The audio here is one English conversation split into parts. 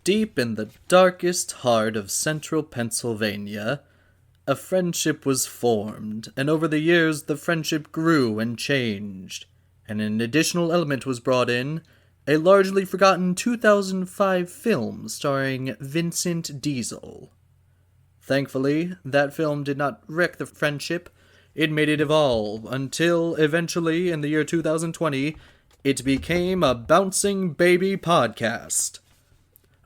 Deep in the darkest heart of central Pennsylvania, a friendship was formed, and over the years the friendship grew and changed, and an additional element was brought in, a largely forgotten 2005 film starring Vincent Diesel. Thankfully, that film did not wreck the friendship, it made it evolve, until eventually, in the year 2020, it became a bouncing baby podcast.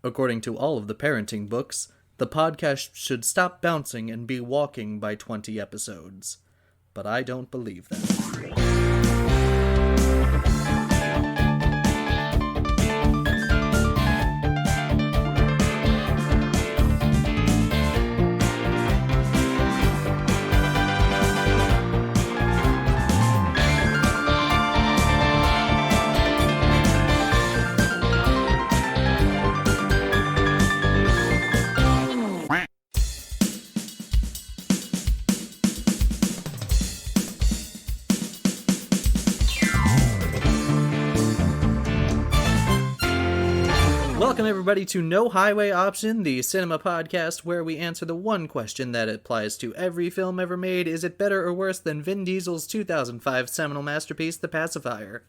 According to all of the parenting books, the podcast should stop bouncing and be walking by 20 episodes. But I don't believe that. Welcome everybody to No Highway Option, the cinema podcast where we answer the one question that applies to every film ever made. Is it better or worse than Vin Diesel's 2005 seminal masterpiece, The Pacifier?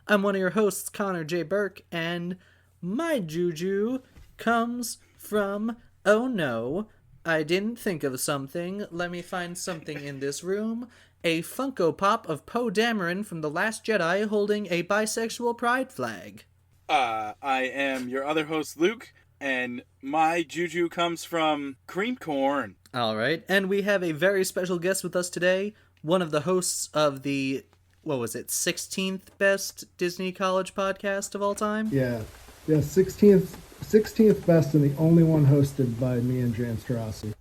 I'm one of your hosts, Connor J. Burke, and my juju comes from, oh no, I didn't think of something. Let me find something in this room. A Funko Pop of Poe Dameron from The Last Jedi holding a bisexual pride flag. I am your other host, Luke, and my juju comes from cream corn. All right, and we have a very special guest with us today, one of the hosts of the, 16th best Disney College podcast of all time? Yeah, 16th best and the only one hosted by me and James Tarasi.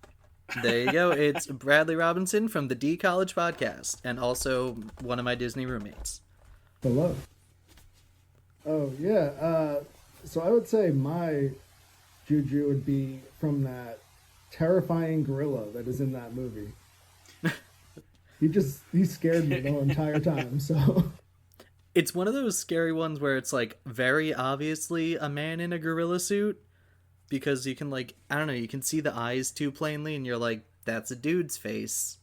There you go, it's Bradley Robinson from the D College podcast, and also one of my Disney roommates. Hello. Oh, yeah. So I would say my juju would be from that terrifying gorilla that is in that movie. He scared me the whole entire time, so... It's one of those scary ones where it's, like, very obviously a man in a gorilla suit, because you can, like, I don't know, you can see the eyes too plainly, and you're like, that's a dude's face.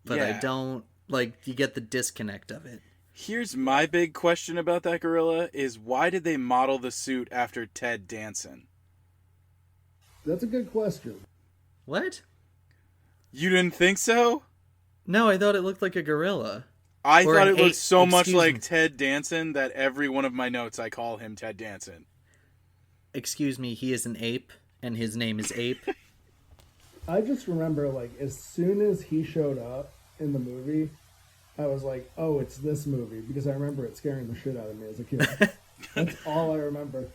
But yeah. I don't, like, you get the disconnect of it. Here's my big question about that gorilla is why did they model the suit after Ted Danson? That's a good question. What? You didn't think so? No, I thought it looked like a gorilla. I thought it looked so much like Ted Danson that every one of my notes I call him Ted Danson. Excuse me, he is an ape, and his name is Ape. I just remember, like, as soon as he showed up in the movie, I was like, oh, it's this movie, because I remember it scaring the shit out of me as a kid. That's all I remember.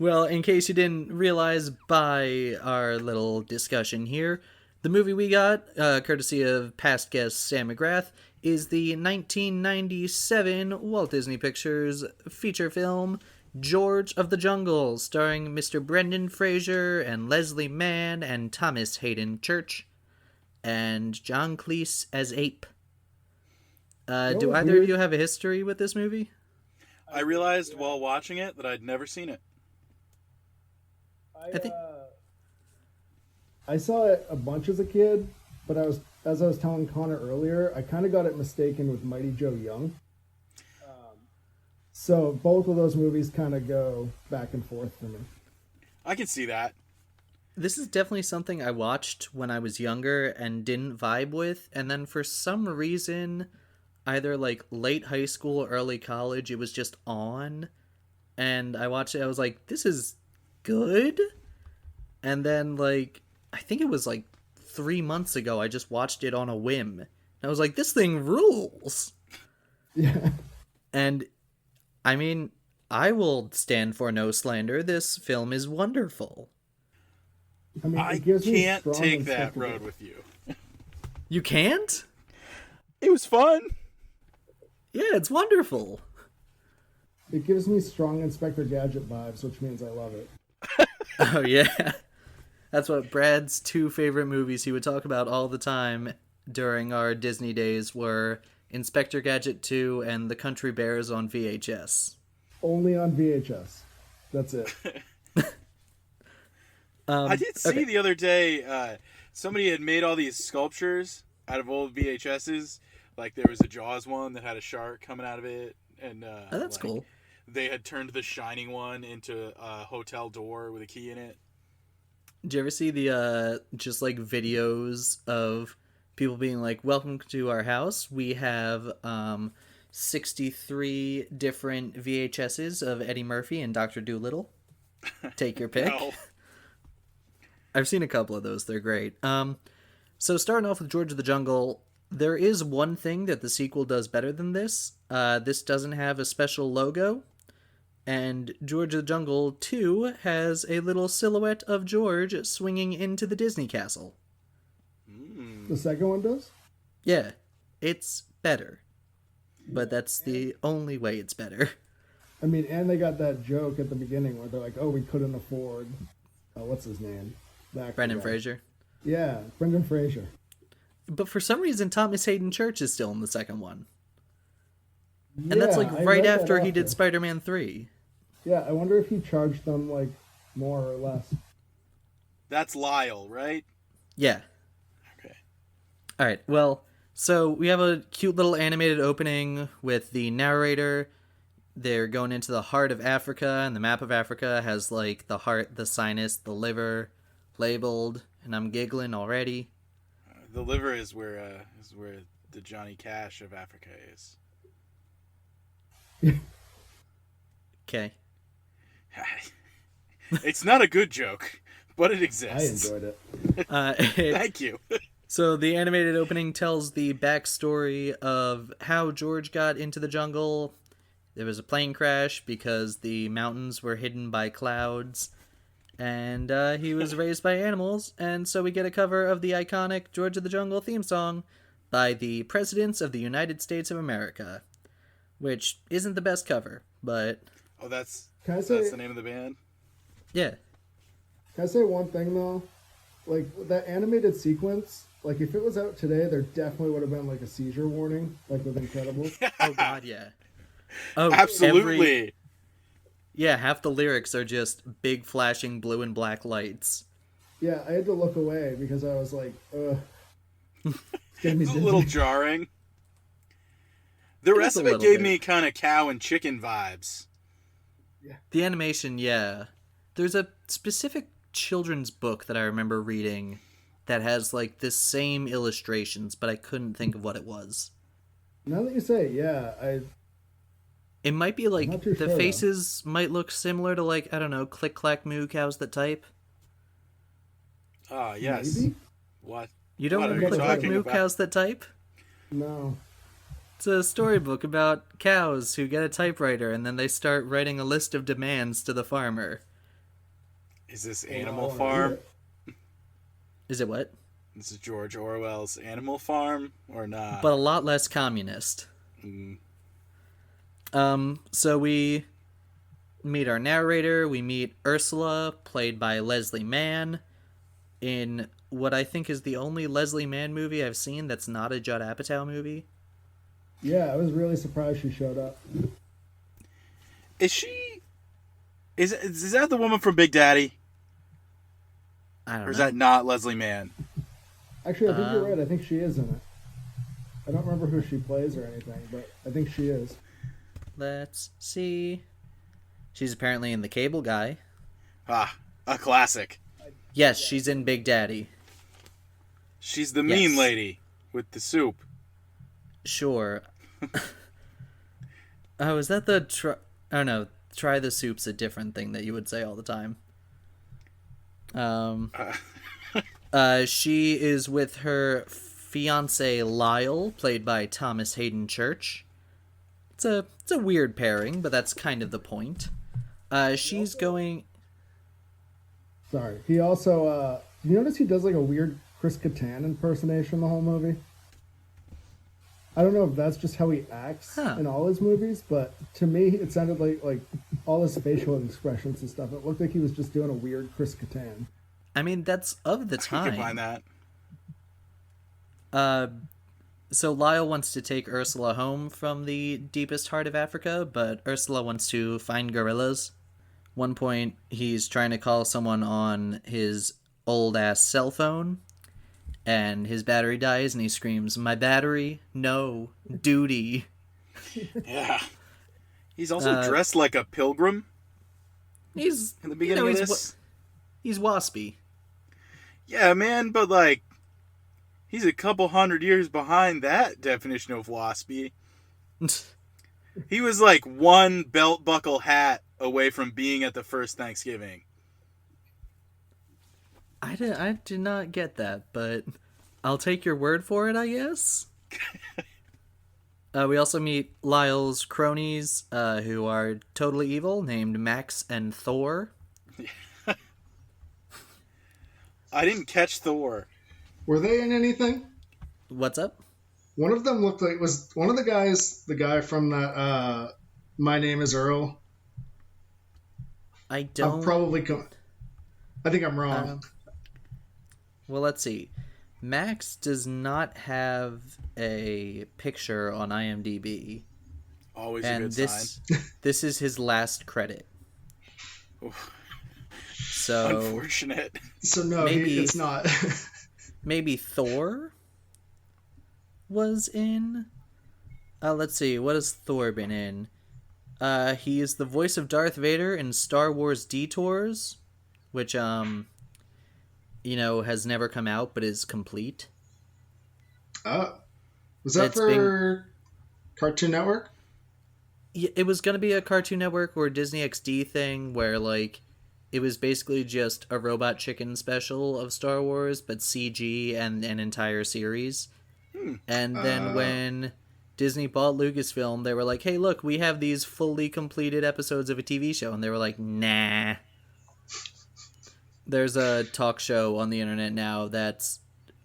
Well, in case you didn't realize by our little discussion here, the movie we got, courtesy of past guest Sam McGrath, is the 1997 Walt Disney Pictures feature film, George of the Jungle, starring Mr. Brendan Fraser and Leslie Mann and Thomas Hayden Church, and John Cleese as Ape. Do either of you have a history with this movie? I realized while watching it that I'd never seen it. I saw it a bunch as a kid, but as I was telling Connor earlier, I kind of got it mistaken with Mighty Joe Young. So both of those movies kind of go back and forth for me. I can see that. This is definitely something I watched when I was younger and didn't vibe with, and then for some reason, either like late high school or early college, it was just on, and I watched it. I was like, this is good. And then, like, I think it was like 3 months ago, I just watched it on a whim. And I was like, this thing rules. Yeah. And I mean, I will stand for no slander. This film is wonderful. I mean, I can't take that road with you. You can't? It was fun. Yeah, it's wonderful. It gives me strong Inspector Gadget vibes, which means I love it. Oh, yeah. That's what Brad's two favorite movies he would talk about all the time during our Disney days were Inspector Gadget 2 and The Country Bears on VHS. Only on VHS. That's it. I did see okay. the other day, somebody had made all these sculptures out of old VHSs. Like there was a Jaws one that had a shark coming out of it, and Oh, that's cool. they had turned the Shining one into a hotel door with a key in it. Did you ever see the just like videos of people being like, "Welcome to our house. We have 63 different VHSs of Eddie Murphy and Dr. Dolittle. Take your pick." No. I've seen a couple of those. They're great. So starting off with George of the Jungle, there is one thing that the sequel does better than this. This doesn't have a special logo. And George of the Jungle 2 has a little silhouette of George swinging into the Disney castle. The second one does? Yeah, it's better. But that's the only way it's better. I mean, and they got that joke at the beginning where they're like, "Oh, we couldn't afford." What's his name? Brendan Fraser. Yeah, Brendan Fraser. But for some reason, Thomas Hayden Church is still in the second one. Yeah, And that's like I right read that after he did often. Spider-Man 3. Yeah, I wonder if he charged them like more or less. That's Lyle, right? Yeah. Okay. All right. Well, so we have a cute little animated opening with the narrator. They're going into the heart of Africa, and the map of Africa has like the heart, the sinus, the liver labeled, and I'm giggling already. The liver is where the Johnny Cash of Africa is. Okay. It's not a good joke, but it I exists. enjoyed it. Thank you. So the animated opening tells the backstory of how George got into the jungle. There was a plane crash because the mountains were hidden by clouds, and he was raised by animals, and so we get a cover of the iconic George of the Jungle theme song by the Presidents of the United States of America, which isn't the best cover, but Oh, that's Can I say? that's the name of the band. yeah. Can I say one thing though? Like that animated sequence, like if it was out today, there definitely would have been like a seizure warning, like with Incredibles. Oh god, yeah. Oh, Absolutely. yeah, half the lyrics are just big flashing blue and black lights. Yeah, I had to look away because I was like, ugh. It's getting me It's a dizzy. little jarring. The rest a of it little gave bit. me kind of cow and chicken vibes. The animation, yeah. There's a specific children's book that I remember reading that has like the same illustrations, but I couldn't think of what it was. Now that you say, it, yeah, It might be like not too the sure, though. faces might look similar to like, I don't know, Click Clack Moo Cows That Type. Ah, yes. maybe? What? You don't What are know you Click Clack talking Moo about? Cows That Type? No. It's a storybook about cows who get a typewriter and then they start writing a list of demands to the farmer. Is this I Animal wanna Farm? read it. Is it what? This is George Orwell's Animal Farm or not? But a lot less communist. Mm. So we meet our narrator. We meet Ursula, played by Leslie Mann, in what I think is the only Leslie Mann movie I've seen that's not a Judd Apatow movie. Yeah, I was really surprised she showed up. Is she? Is that the woman from Big Daddy? I don't Or know. is that not Leslie Mann? Actually, I think you're right. I think she is in it. I don't remember who she plays or anything, but I think she is. Let's see. She's apparently in The Cable Guy. Ah, a classic. Yes, she's in Big Daddy. She's the mean Yes. lady with the soup. Sure. Oh, is that the oh no, try the soup's a different thing that you would say all the time. She is with her fiance Lyle, played by Thomas Hayden Church. It's a weird pairing, but that's kind of the point. She's going. Sorry. He also, you notice he does like a weird Chris Kattan impersonation the whole movie? I don't know if that's just how he acts in all his movies, but to me it sounded like all his facial expressions and stuff. It looked like he was just doing a weird Chris Kattan. I mean, that's of the You can find time. that. So Lyle wants to take Ursula home from the deepest heart of Africa, but Ursula wants to find gorillas, One point, he's trying to call someone on his old-ass cell phone, and his battery dies, and he screams, "My battery? No. Duty." Yeah. He's also dressed like a pilgrim. He's in the beginning of this. He's waspy. Yeah, man, but like, he's a couple hundred years behind that definition of waspy. He was like one belt buckle hat away from being at the first Thanksgiving. I did not get that, but I'll take your word for it, I guess. We also meet Lyle's cronies, who are totally evil, named Max and Thor. I didn't catch Thor. Were they in anything? What's up? One of them looked like, was one of the guys the guy from that My Name is Earl? I don't... I think I'm wrong. Well, let's see. Max does not have a picture on IMDb. Always a good sign. This is his last credit. So unfortunate. So no, it's not. Maybe Thor was in. Let's see. What has Thor been in? He is the voice of Darth Vader in Star Wars Detours, which has never come out but is complete. Was that for Cartoon Network? Yeah, it was going to be a Cartoon Network or Disney XD thing where, like, it was basically just a Robot Chicken special of Star Wars, but CG and an entire series. And then when Disney bought Lucasfilm, they were like, hey, look, we have these fully completed episodes of a TV show. And they were like, nah. There's a talk show on the internet now that's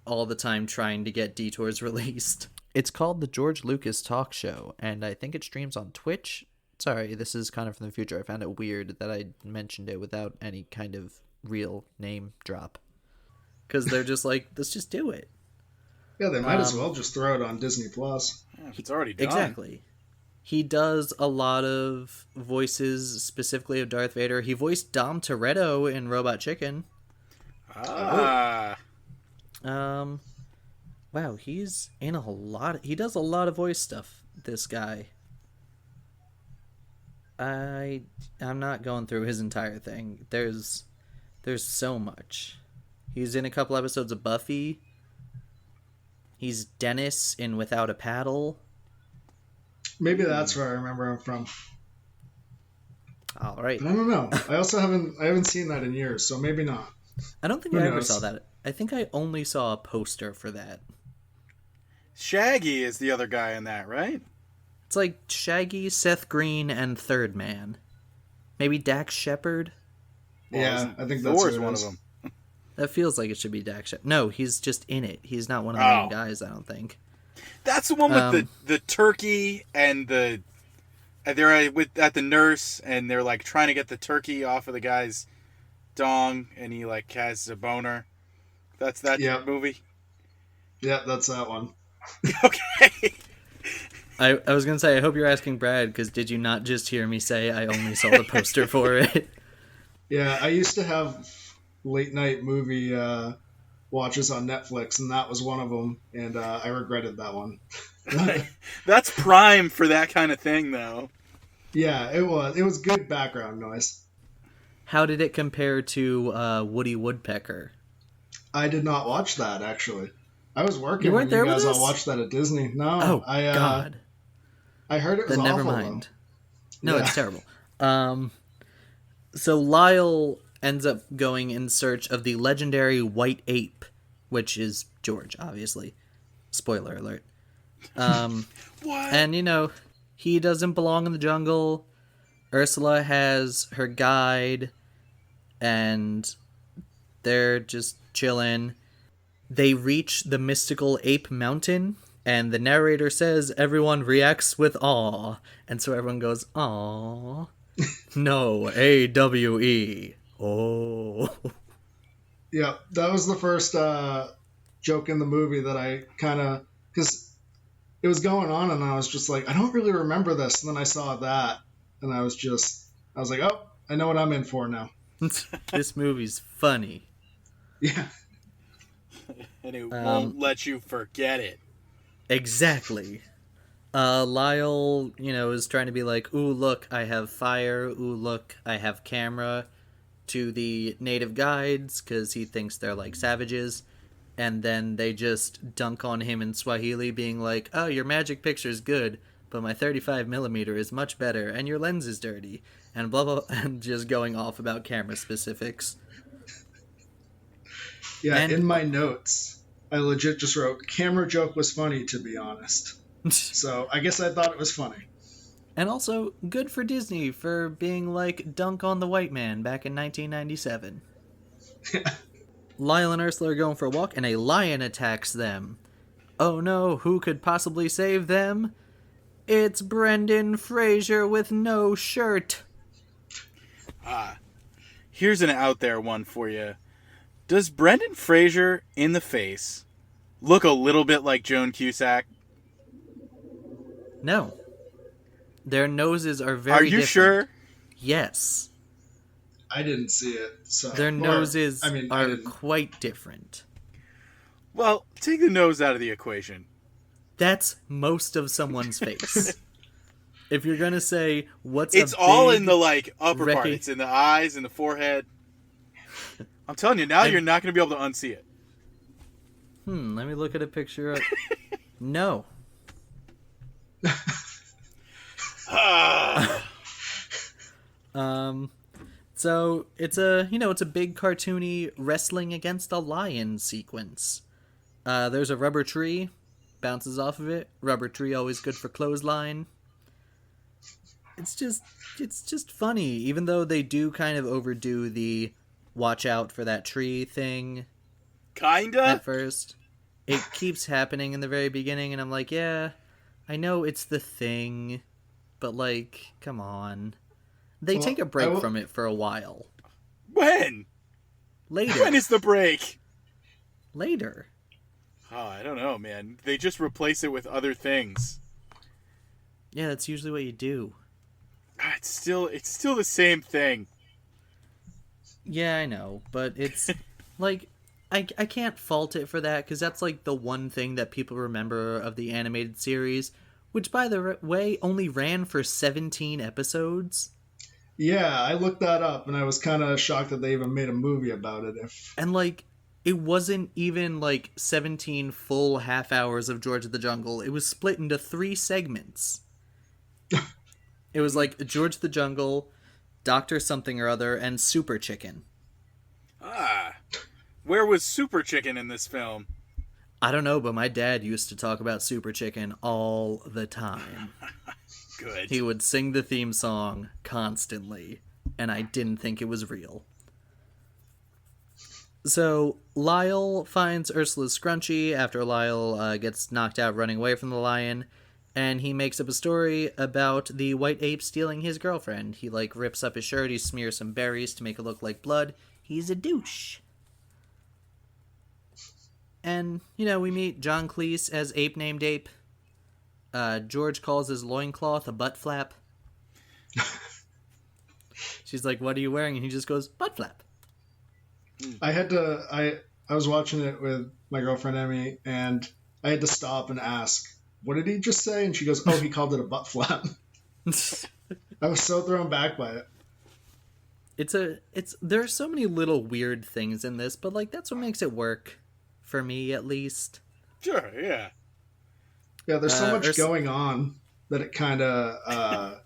all the time trying to get Detours released. It's called the George Lucas Talk Show, and I think it streams on Twitch. Sorry, this is kind of from the future. I found it weird that I mentioned it without any kind of real name drop. Because they're just like, let's just do it. Yeah, they might as well just throw it on Disney+. Yeah, it's already done. Exactly. He does a lot of voices, specifically of Darth Vader. He voiced Dom Toretto in Robot Chicken. Wow, he's in a lot. He does a lot of voice stuff, this guy. I'm not going through his entire thing. There's so much. He's in a couple episodes of Buffy. He's Dennis in Without a Paddle. Maybe that's where I remember him from. All right. But I don't know. I also haven't seen that in years, so maybe not. I don't think I ever saw that. I think I only saw a poster for that. Shaggy is the other guy in that, right? It's like Shaggy, Seth Green, and Third Man. Maybe Dax Shepard? Yeah, I think that's Thor's one of them. That feels like it should be Dax Shepard. No, he's just in it. He's not one of the main guys, I don't think. That's the one with the turkey and they're at the nurse and they're like trying to get the turkey off of the guy's dong and he like has a boner. That's that movie? Yeah, that's that one. Okay. I was going to say, I hope you're asking Brad, because did you not just hear me say I only saw the poster for it? Yeah, I used to have late night movie watches on Netflix, and that was one of them, and I regretted that one. That's prime for that kind of thing, though. Yeah, it was. It was good background noise. How did it compare to Woody Woodpecker? I did not watch that, actually. I was working when you guys all watched that at Disney. No, God. I heard it was then awful. Never mind. Though. No, It's terrible. So Lyle ends up going in search of the legendary white ape, which is George, obviously. Spoiler alert. What? And, he doesn't belong in the jungle. Ursula has her guide, and they're just chilling. They reach the mystical Ape Mountain, and the narrator says everyone reacts with awe. And so everyone goes, aw. No, A-W-E. Oh. Yeah, that was the first joke in the movie that I kind of... Because it was going on, and I was just like, I don't really remember this. And then I saw that, and I was like, oh, I know what I'm in for now. This movie's funny. Yeah. And it won't let you forget it. Exactly. Lyle, is trying to be like, ooh, look, I have fire. Ooh, look, I have camera, to the native guides, because he thinks they're like savages. And then they just dunk on him in Swahili, being like, oh, your magic picture's good, but my 35mm is much better, and your lens is dirty. And blah, blah, and just going off about camera specifics. Yeah, And in my notes, I legit just wrote, camera joke was funny, to be honest. So I guess I thought it was funny. And also, good for Disney for being like Dunk on the White Man back in 1997. Lyle and Ursula are going for a walk, and a lion attacks them. Oh no, who could possibly save them? It's Brendan Fraser with no shirt. Here's an out there one for you. Does Brendan Fraser in the face look a little bit like Joan Cusack? No. Their noses are very different. Are you sure? Yes. I didn't see it. So Their noses are quite different. Well, take the nose out of the equation. That's most of someone's face. If you're gonna say what's it's all in the like upper part. It's in the eyes and the forehead. I'm telling you now, you're not gonna be able to unsee it. Let me look at a picture. No. So it's a big cartoony wrestling against a lion sequence. There's a rubber tree, bounces off of it. Rubber tree always good for clothesline. It's just funny, even though they do kind of overdo the watch out for that tree thing. Kinda? At first. It keeps happening in the very beginning, and I'm like, yeah, I know it's the thing, but like, come on. They take a break from it for a while. When? Later. When is the break? Later. Oh, I don't know, man. They just replace it with other things. Yeah, that's usually what you do. It's still the same thing. Yeah, I know, but it's like I can't fault it for that, because that's like the one thing that people remember of the animated series, which, by the way, only ran for 17 episodes. Yeah, I looked that up, and I was kind of shocked that they even made a movie about it. And like, it wasn't even like 17 full half hours of George of the Jungle. It was split into 3 segments. It was like George of the Jungle, Dr. Something or Other, and Super Chicken. Where was Super Chicken in this film? I don't know, but my dad used to talk about Super Chicken all the time. Good. He would sing the theme song constantly, and I didn't think it was real. So, Lyle finds Ursula's scrunchie after Lyle gets knocked out running away from the lion, and he makes up a story about the white ape stealing his girlfriend. He, like, rips up his shirt, he smears some berries to make it look like blood. He's a douche. And, we meet John Cleese as Ape Named Ape. George calls his loincloth a butt flap. She's like, what are you wearing? And he just goes, butt flap. I was watching it with my girlfriend Emmy, and I had to stop and ask, what did he just say? And she goes, oh, he called it a butt flap. I was so thrown back by it. There are so many little weird things in this, but like, that's what makes it work. For me, at least. Sure, yeah. Yeah, there's so much going on that it kind of,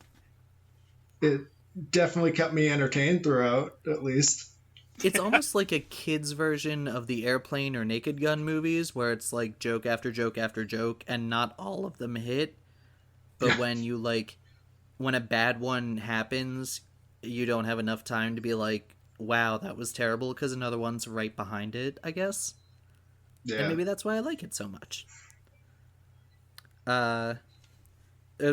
it definitely kept me entertained throughout, at least. It's almost like a kid's version of the Airplane or Naked Gun movies, where it's like joke after joke after joke, and not all of them hit. But when a bad one happens, you don't have enough time to be like, wow, that was terrible, because another one's right behind it, I guess. Yeah. And maybe that's why I like it so much. At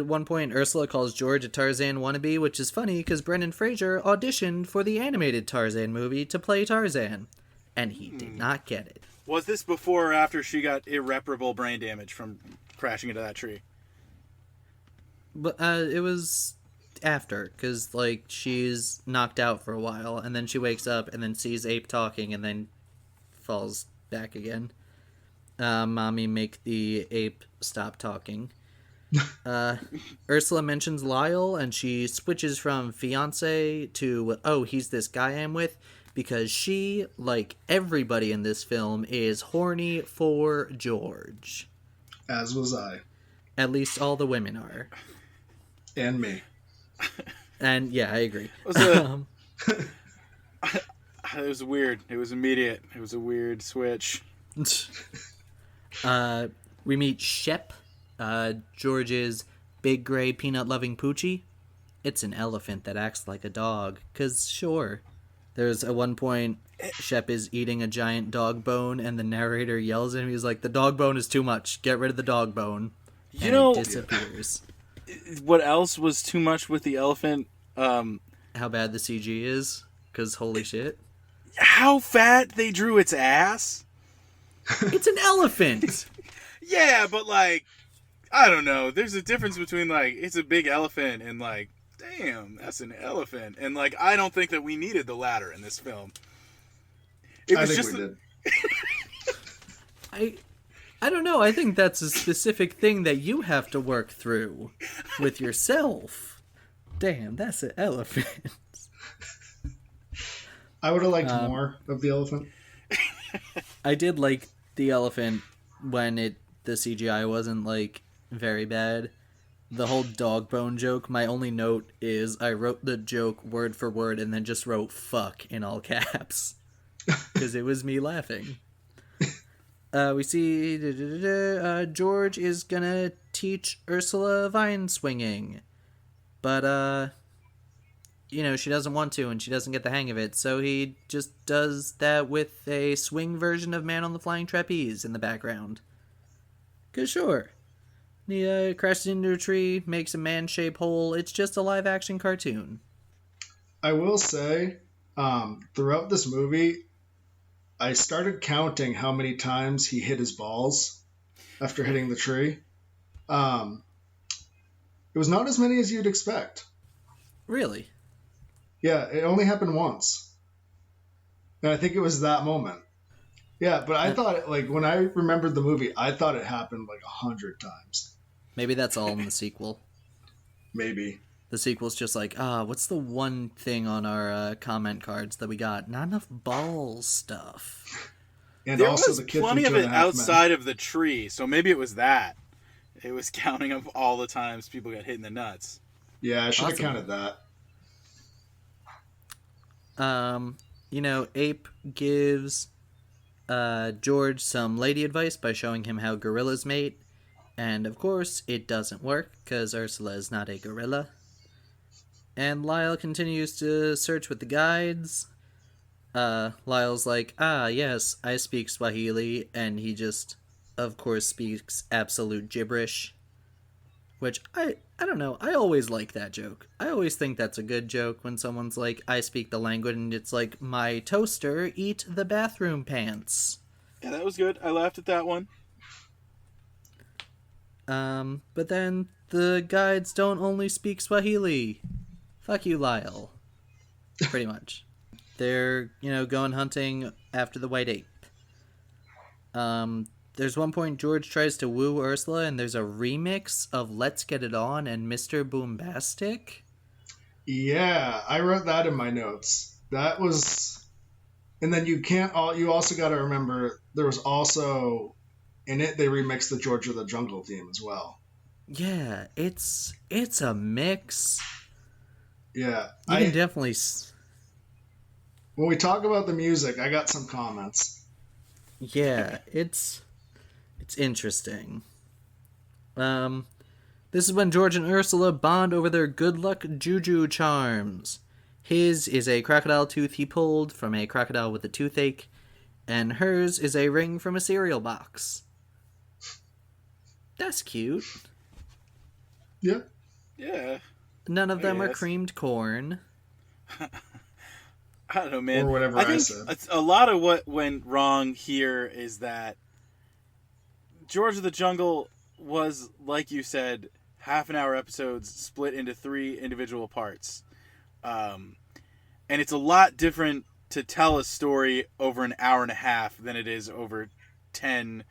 one point, Ursula calls George a Tarzan wannabe, which is funny because Brendan Fraser auditioned for the animated Tarzan movie to play Tarzan, and he did not get it. Was this before or after she got irreparable brain damage from crashing into that tree? But it was after, because, like, she's knocked out for a while, and then she wakes up and then sees Ape talking and then falls back again. Mommy, make the ape stop talking. Ursula mentions Lyle, and she switches from fiance to, oh, he's this guy I'm with, because she, like everybody in this film, is horny for George. As was I. At least all the women are. And me. And, yeah, I agree. It was weird. It was immediate. It was a weird switch. We meet Shep, George's big gray peanut-loving poochie. It's an elephant that acts like a dog, 'cause sure. There's at one point, Shep is eating a giant dog bone, and the narrator yells at him. He's like, the dog bone is too much. Get rid of the dog bone. You and know, it disappears. What else was too much with the elephant? How bad the CG is, 'cause holy shit. How fat they drew its ass? It's an elephant! Yeah, but, like, I don't know. There's a difference between, like, it's a big elephant and, like, damn, that's an elephant. And, like, I don't think that we needed the latter in this film. It was I think just we did. I don't know. I think that's a specific thing that you have to work through with yourself. Damn, that's an elephant. I would have liked more of the elephant. I did like the elephant when the CGI wasn't, like, very bad. The whole dog bone joke, my only note is I wrote the joke word for word and then just wrote fuck in all caps. Because it was me laughing. We see George is gonna teach Ursula vine swinging. But, you know, she doesn't want to and she doesn't get the hang of it. So he just does that with a swing version of Man on the Flying Trapeze in the background. 'Cause sure. He crashes into a tree, makes a man-shaped hole. It's just a live-action cartoon. I will say, throughout this movie, I started counting how many times he hit his balls after hitting the tree. It was not as many as you'd expect. Really? Yeah, it only happened once. And I think it was that moment. Yeah, but I thought, like, when I remembered the movie, I thought it happened like 100 times. Maybe that's all in the sequel. Maybe. The sequel's just like, what's the one thing on our comment cards that we got? Not enough ball stuff. And There also was the kid plenty from of Two it and a Half outside Men. of the tree, so maybe it was that. It was counting up all the times people got hit in the nuts. Yeah, I should have Awesome. counted that. You know, Ape gives George some lady advice by showing him how gorillas mate. And, of course, it doesn't work, because Ursula is not a gorilla. And Lyle continues to search with the guides. Lyle's like, yes, I speak Swahili, and he just, of course, speaks absolute gibberish. Which, I don't know, I always like that joke. I always think that's a good joke when someone's like, I speak the language, and it's like, my toaster, eat the bathroom pants. Yeah, that was good. I laughed at that one. But then the guides don't only speak Swahili. Fuck you, Lyle. Pretty much. They're, going hunting after the white ape. There's one point George tries to woo Ursula, and there's a remix of Let's Get It On and Mr. Boombastic. Yeah, I wrote that in my notes. That was... And then you also got to remember, there was also... In it, they remixed the George of the Jungle theme as well. Yeah, it's a mix. Yeah. You can definitely... When we talk about the music, I got some comments. Yeah, it's interesting. This is when George and Ursula bond over their good luck juju charms. His is a crocodile tooth he pulled from a crocodile with a toothache, and hers is a ring from a cereal box. That's cute. Yeah. Yeah. None of them are Yes. creamed corn. I don't know, man. Or whatever I think said. a lot of what went wrong here is that George of the Jungle was, like you said, half-an-hour episodes split into 3 individual parts. And it's a lot different to tell a story over an hour and a half than it is over 10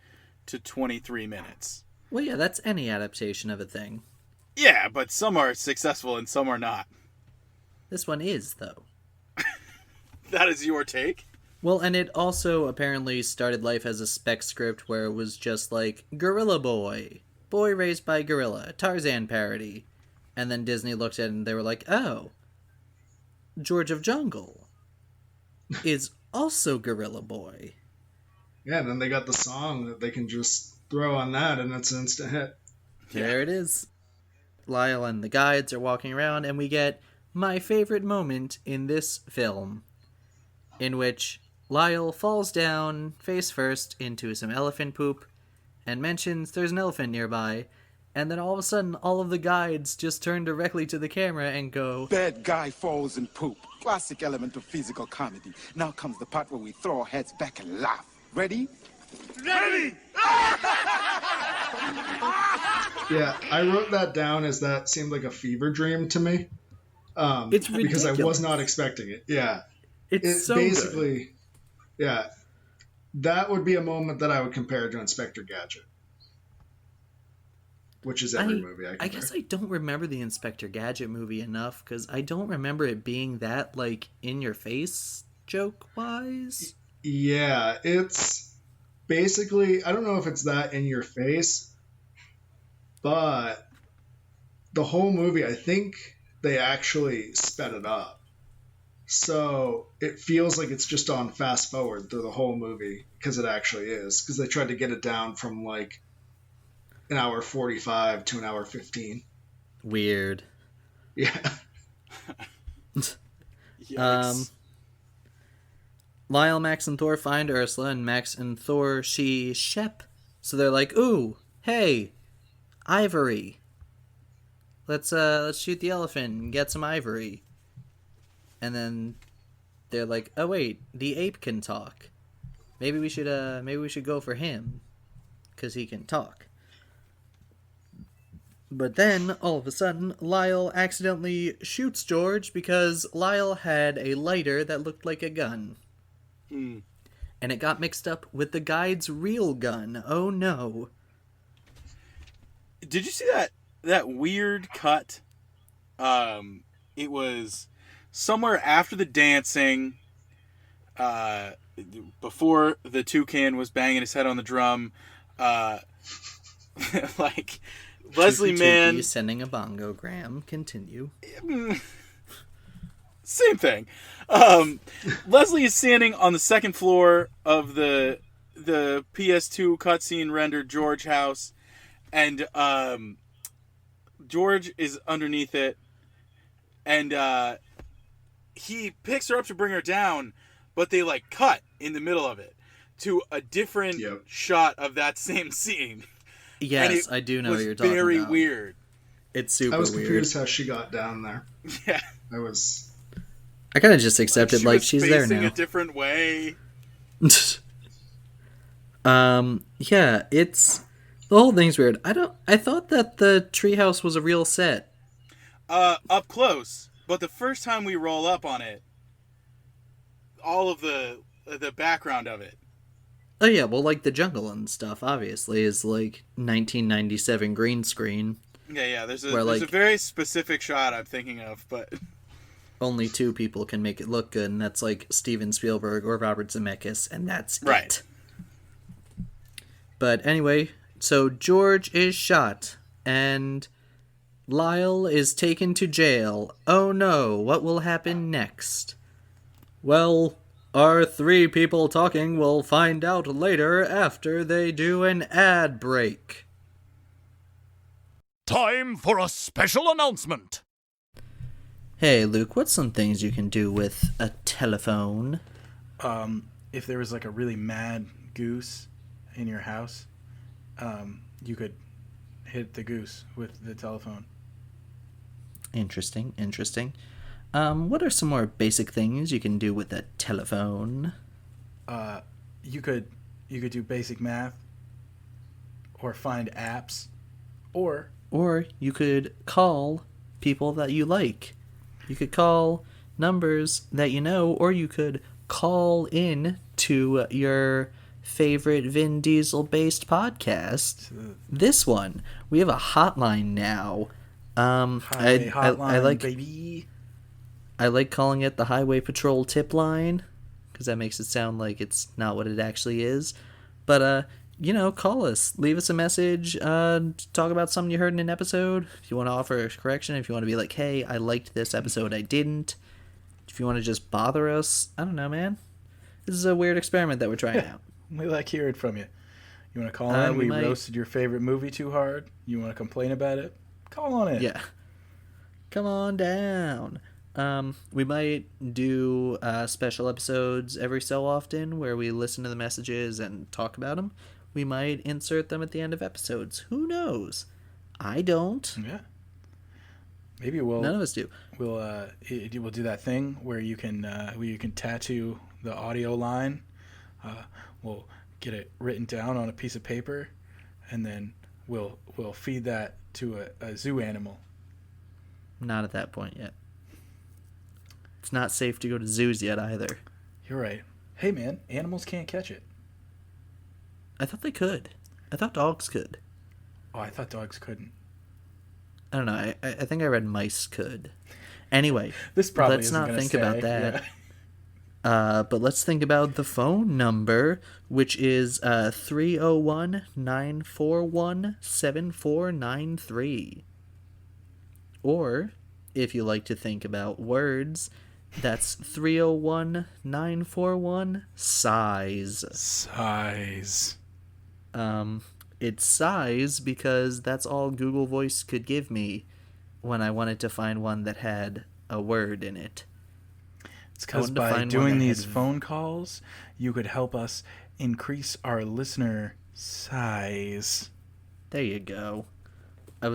to 23 minutes. Well, yeah, that's any adaptation of a thing. Yeah, but some are successful and some are not. This one is, though. That is your take? Well, and it also apparently started life as a spec script where it was just like, Gorilla Boy, boy raised by gorilla, Tarzan parody. And then Disney looked at it and they were like, oh, George of Jungle is also Gorilla Boy. Yeah, and then they got the song that they can just throw on that and it's an instant hit. There it is. Lyle and the guides are walking around and we get my favorite moment in this film, in which Lyle falls down face first into some elephant poop and mentions there's an elephant nearby, and then all of a sudden all of the guides just turn directly to the camera and go, Bad guy falls in poop. Classic element of physical comedy. Now comes the part where we throw our heads back and laugh. Ready? Ready! Yeah, I wrote that down as that seemed like a fever dream to me. It's because I was ridiculous. not expecting it. Yeah. it's so basically, good. yeah, that would be a moment that I would compare to Inspector Gadget, which is every movie I compare. I guess I don't remember the Inspector Gadget movie enough, because I don't remember it being that, like, in-your-face joke-wise. Yeah, it's basically, I don't know if it's that in your face, but the whole movie, I think they actually sped it up. So it feels like it's just on fast forward through the whole movie, because it actually is, because they tried to get it down from like an hour 45 to an hour 15. Weird. Yeah. Yikes. Lyle, Max, and Thor find Ursula, and Max and Thor Shep. So they're like, ooh, hey, ivory. Let's shoot the elephant and get some ivory. And then they're like, oh wait, the ape can talk. Maybe we should go for him, 'cause he can talk. But then, all of a sudden, Lyle accidentally shoots George because Lyle had a lighter that looked like a gun. And it got mixed up with the guide's real gun. Oh no. Did you see that weird cut? It was somewhere after the dancing, before the toucan was banging his head on the drum, like Leslie Mann sending a bongogram. Continue. Same thing. Leslie is standing on the second floor of the PS2 cutscene rendered George house, and George is underneath it, and he picks her up to bring her down, but they like cut in the middle of it to a different shot of that same scene. Yes, I do know what you're talking about. Very weird. It's super weird. I was confused how she got down there. Yeah. I kind of just accepted like she's there now. A different way. Yeah, it's the whole thing's weird. I thought that the treehouse was a real set. Up close, but the first time we roll up on it, all of the background of it. Oh yeah, well like the jungle and stuff obviously is like 1997 green screen. Yeah, there's a very specific shot I'm thinking of, but only two people can make it look good, and that's like Steven Spielberg or Robert Zemeckis, and that's right. It. But anyway, so George is shot, and Lyle is taken to jail. Oh no, what will happen next? Well, our three people talking will find out later after they do an ad break. Time for a special announcement. Hey Luke, what's some things you can do with a telephone? If there was like a really mad goose in your house, you could hit the goose with the telephone. Interesting. What are some more basic things you can do with a telephone? You could do basic math, or find apps, or Or you could call people that you like. You could call numbers that you know, or you could call in to your favorite Vin Diesel-based podcast. This one, we have a hotline now. Hotline, baby. I like calling it the Highway Patrol tip line, because that makes it sound like it's not what it actually is. But, call us. Leave us a message. Talk about something you heard in an episode. If you want to offer a correction, if you want to be like, hey, I liked this episode, I didn't. If you want to just bother us, I don't know, man. This is a weird experiment that we're trying out. We like hearing from you. You want to call in? We roasted your favorite movie too hard? You want to complain about it? Call on in. Yeah. Come on down. We might do special episodes every so often where we listen to the messages and talk about them. We might insert them at the end of episodes. Who knows? I don't. Yeah. Maybe we'll. None of us do. We'll do that thing where you can tattoo the audio line. We'll get it written down on a piece of paper, and then we'll feed that to a zoo animal. Not at that point yet. It's not safe to go to zoos yet either. You're right. Hey man, animals can't catch it. I thought they could. I thought dogs could. Oh, I thought dogs couldn't. I don't know. I think I read mice could. Anyway, this probably let's isn't not gonna think stay. about that. Yeah. But let's think about the phone number, which is 301-941-7493. Or, if you like to think about words, that's 301-941-SIZE. Size. It's size because that's all Google Voice could give me when I wanted to find one that had a word in it. It's because by doing these phone calls, you could help us increase our listener size. There you go. I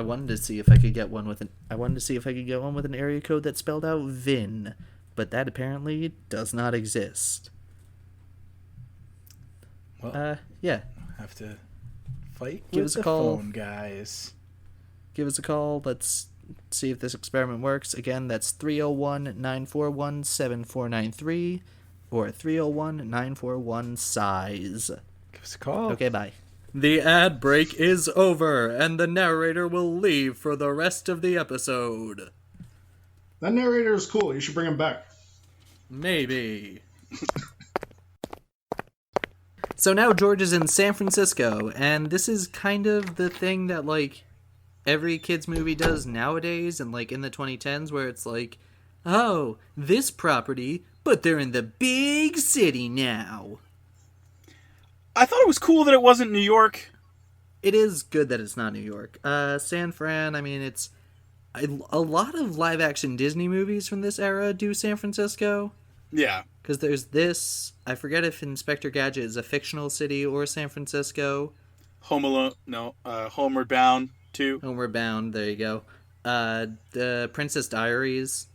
wanted to see if I could get one with an area code that spelled out Vin, but that apparently does not exist. Well, yeah. Have to fight Give with us a the call. phone guys. Give us a call. Let's see if this experiment works. Again, that's 301-941-7493 or 301-941-SIZE. Give us a call. Okay, bye. The ad break is over, and the narrator will leave for the rest of the episode. That narrator is cool. You should bring him back. Maybe. So now George is in San Francisco, and this is kind of the thing that, like, every kid's movie does nowadays, and, like, in the 2010s, where it's like, oh, this property, but they're in the big city now. I thought it was cool that it wasn't New York. It is good that it's not New York. San Fran, I mean, it's... A lot of live-action Disney movies from this era do San Francisco. Yeah. Because there's this... I forget if Inspector Gadget is a fictional city or San Francisco. Home Alone... No, Homeward Bound, too. Homeward Bound, there you go. The Princess Diaries.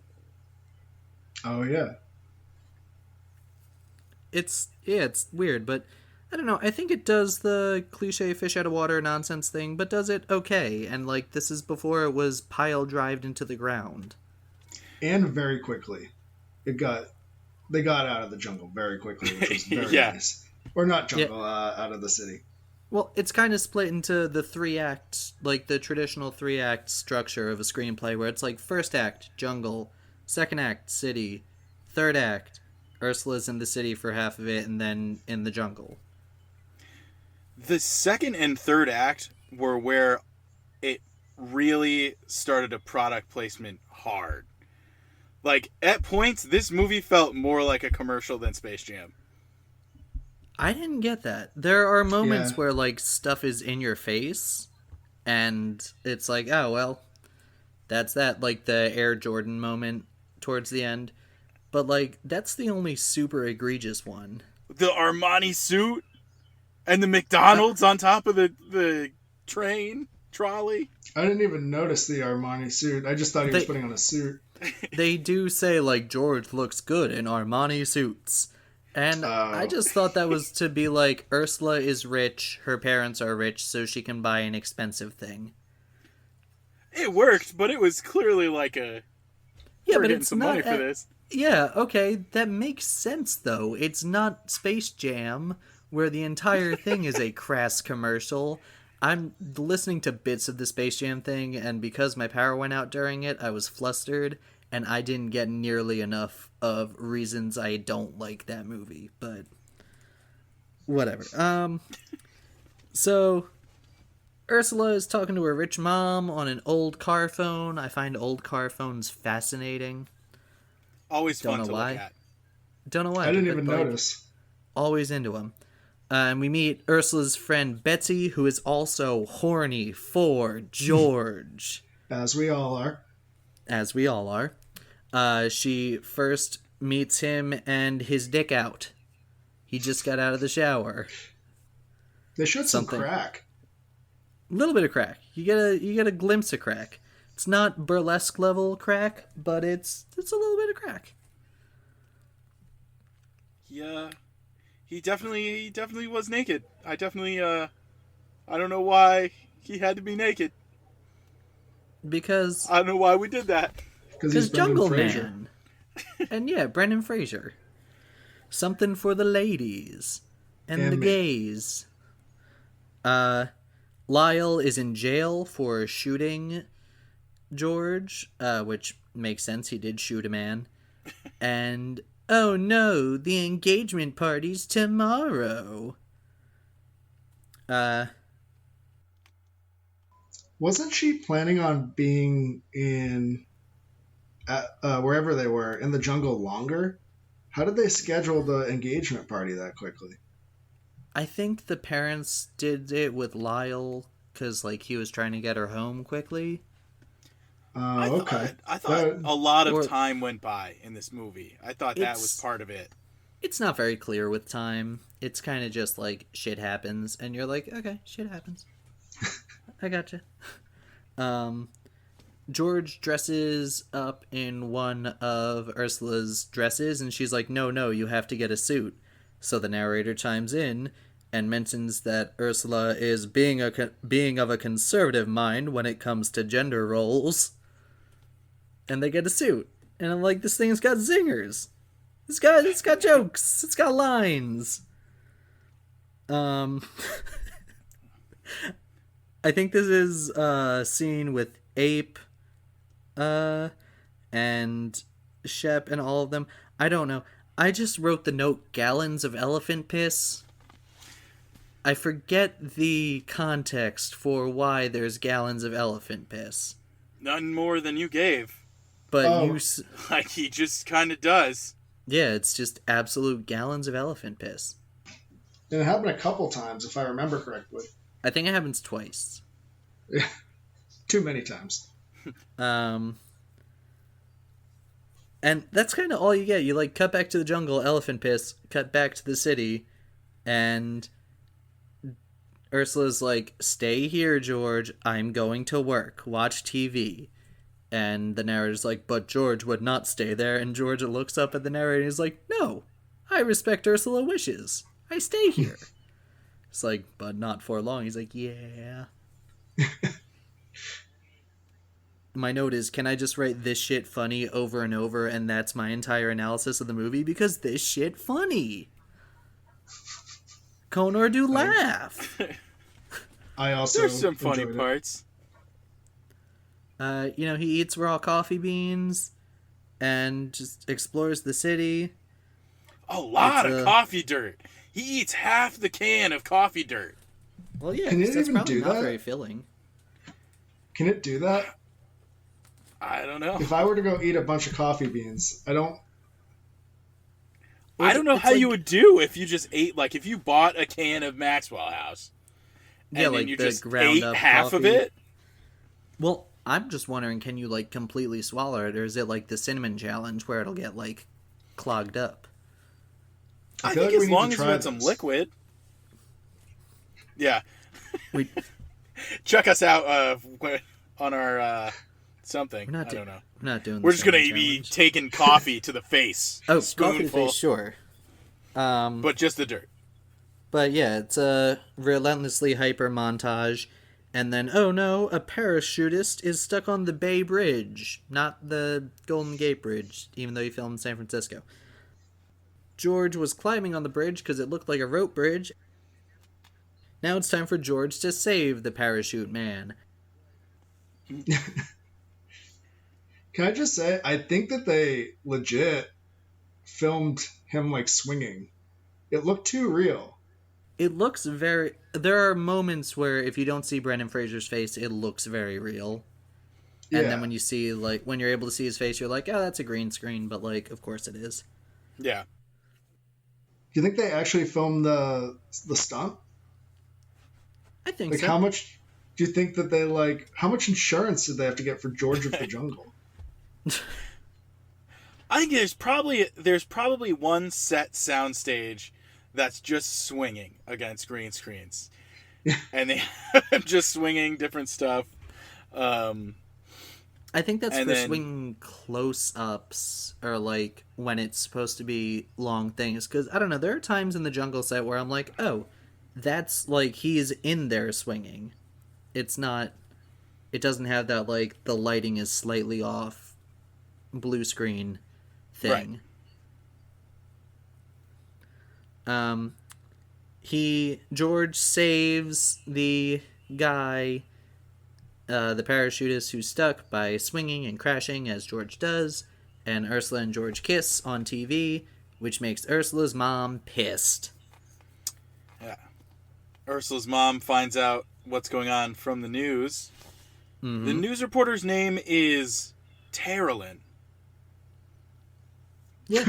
Oh, yeah. It's weird, but... I don't know, I think it does the cliche fish out of water nonsense thing, but does it okay. And, like, this is before it was pile-drived into the ground. And very quickly. They got out of the jungle very quickly, which was very Yeah. nice. Or not jungle, out of the city. Well, it's kind of split into the 3-act, like the traditional 3-act structure of a screenplay, where it's like first act, jungle, second act, city, third act, Ursula's in the city for half of it, and then in the jungle. The second and third act were where it really started a product placement hard. Like, at points, this movie felt more like a commercial than Space Jam. I didn't get that. There are moments Yeah. where, like, stuff is in your face, and it's like, oh, well, that's that, like, the Air Jordan moment towards the end. But, like, that's the only super egregious one. The Armani suit and the McDonald's on top of the train trolley. I didn't even notice the Armani suit. I just thought he was They- putting on a suit. They do say, like, George looks good in Armani suits. And I just thought that was to be like, Ursula is rich, her parents are rich, so she can buy an expensive thing. It worked, but it was clearly like a... Yeah, we're but getting it's some not money for this. Yeah, okay, that makes sense though. It's not Space Jam, where the entire thing is a crass commercial. I'm listening to bits of the Space Jam thing, and because my power went out during it, I was flustered, and I didn't get nearly enough of reasons I don't like that movie, but whatever. So Ursula is talking to her rich mom on an old car phone. I find old car phones fascinating. Always Don't fun know to why. look at. Don't know why. I didn't but, even like, notice. Always into them. And we meet Ursula's friend Betsy, who is also horny for George. As we all are. As we all are. She first meets him and his dick out. He just got out of the shower. They showed some Something. crack. A little bit of crack. You get a glimpse of crack. It's not burlesque level crack, but it's a little bit of crack. Yeah. He definitely was naked. I don't know why he had to be naked. Because I don't know why we did that. Because he's Brendan Jungle Fraser. Man. And yeah, Brendan Fraser. Something for the ladies. And the me. gays. Lyle is in jail for shooting George, which makes sense. He did shoot a man. And, oh no, the engagement party's tomorrow. Wasn't she planning on being in wherever they were in the jungle longer? How did they schedule the engagement party that quickly? I think the parents did it with Lyle because, like, he was trying to get her home quickly. Okay. I thought a lot of or- time went by in this movie. I thought that was It's- part of it. It's not very clear with time. It's kind of just like shit happens, and you're like, okay, shit happens. I gotcha. George dresses up in one of Ursula's dresses, and she's like, no, you have to get a suit. So the narrator chimes in and mentions that Ursula is being of a conservative mind when it comes to gender roles. And they get a suit. And I'm like, this thing's got zingers. It's got jokes. It's got lines. I think this is a scene with Ape, and Shep and all of them. I don't know. I just wrote the note gallons of elephant piss. I forget the context for why there's gallons of elephant piss. None more than you gave. But Oh. Like, he just kind of does. Yeah, it's just absolute gallons of elephant piss. And it happened a couple times, if I remember correctly. I think it happens twice. Too many times. And that's kind of all you get. You, like, cut back to the jungle, elephant piss, cut back to the city, and Ursula's like, stay here, George, I'm going to work, watch TV. And the narrator's like, but George would not stay there, and George looks up at the narrator and he's like, no, I respect Ursula's wishes. I stay here. It's like, but not for long. He's like, yeah. My note is, can I just write this shit funny over and over, and that's my entire analysis of the movie? Because this shit funny. Conor do laugh. I also There's some funny enjoyed it. parts. He eats raw coffee beans and just explores the city. A lot It's, of coffee dirt. He eats half the can of coffee dirt. Well, yeah, Can it 'cause that's even probably do not that? very filling. Can it do that? I don't know. If I were to go eat a bunch of coffee beans, I don't... I don't know It's how like- you would do if you just ate, like, if you bought a can of Maxwell House. And Yeah, then like you the just ground ate up half of coffee. it. Well, I'm just wondering, can you, like, completely swallow it, or is it like the cinnamon challenge where it'll get, like, clogged up? I feel think like we as need long to as you try had some this. liquid. Yeah. We, Check us out on our something. we're not I don't know. We're not doing. We're the just gonna cinnamon be challenge. taking coffee to the face. Oh, coffee to the spoonful, face, sure. but just the dirt. But yeah, it's a relentlessly hyper montage, And then, oh no, a parachutist is stuck on the Bay Bridge, not the Golden Gate Bridge, even though he filmed in San Francisco. George was climbing on the bridge because it looked like a rope bridge. Now it's time for George to save the parachute man. Can I just say, I think that they legit filmed him like swinging. It looked too real. It looks very... There are moments where if you don't see Brendan Fraser's face, it looks very real. And then when you see, like, when you're able to see his face, you're like, oh, that's a green screen, but, like, of course it is. Yeah. Do you think they actually filmed the stunt? I think like, so. How much do you think that they, like, how much insurance did they have to get for George of the Jungle? I think there's probably one set soundstage that's just swinging against green screens. And they have just swinging different stuff. I think that's for swinging close-ups, or, like, when it's supposed to be long things. Because, I don't know, there are times in the jungle set where I'm like, oh, that's, like, he's in there swinging. It's not... It doesn't have that, like, the lighting is slightly off blue screen thing. Right. George saves the guy... the parachutist who's stuck by swinging and crashing as George does, and Ursula and George kiss on TV, which makes Ursula's mom pissed. Yeah. Ursula's mom finds out what's going on from the news. Mm-hmm. The news reporter's name is Terrelin. Yeah.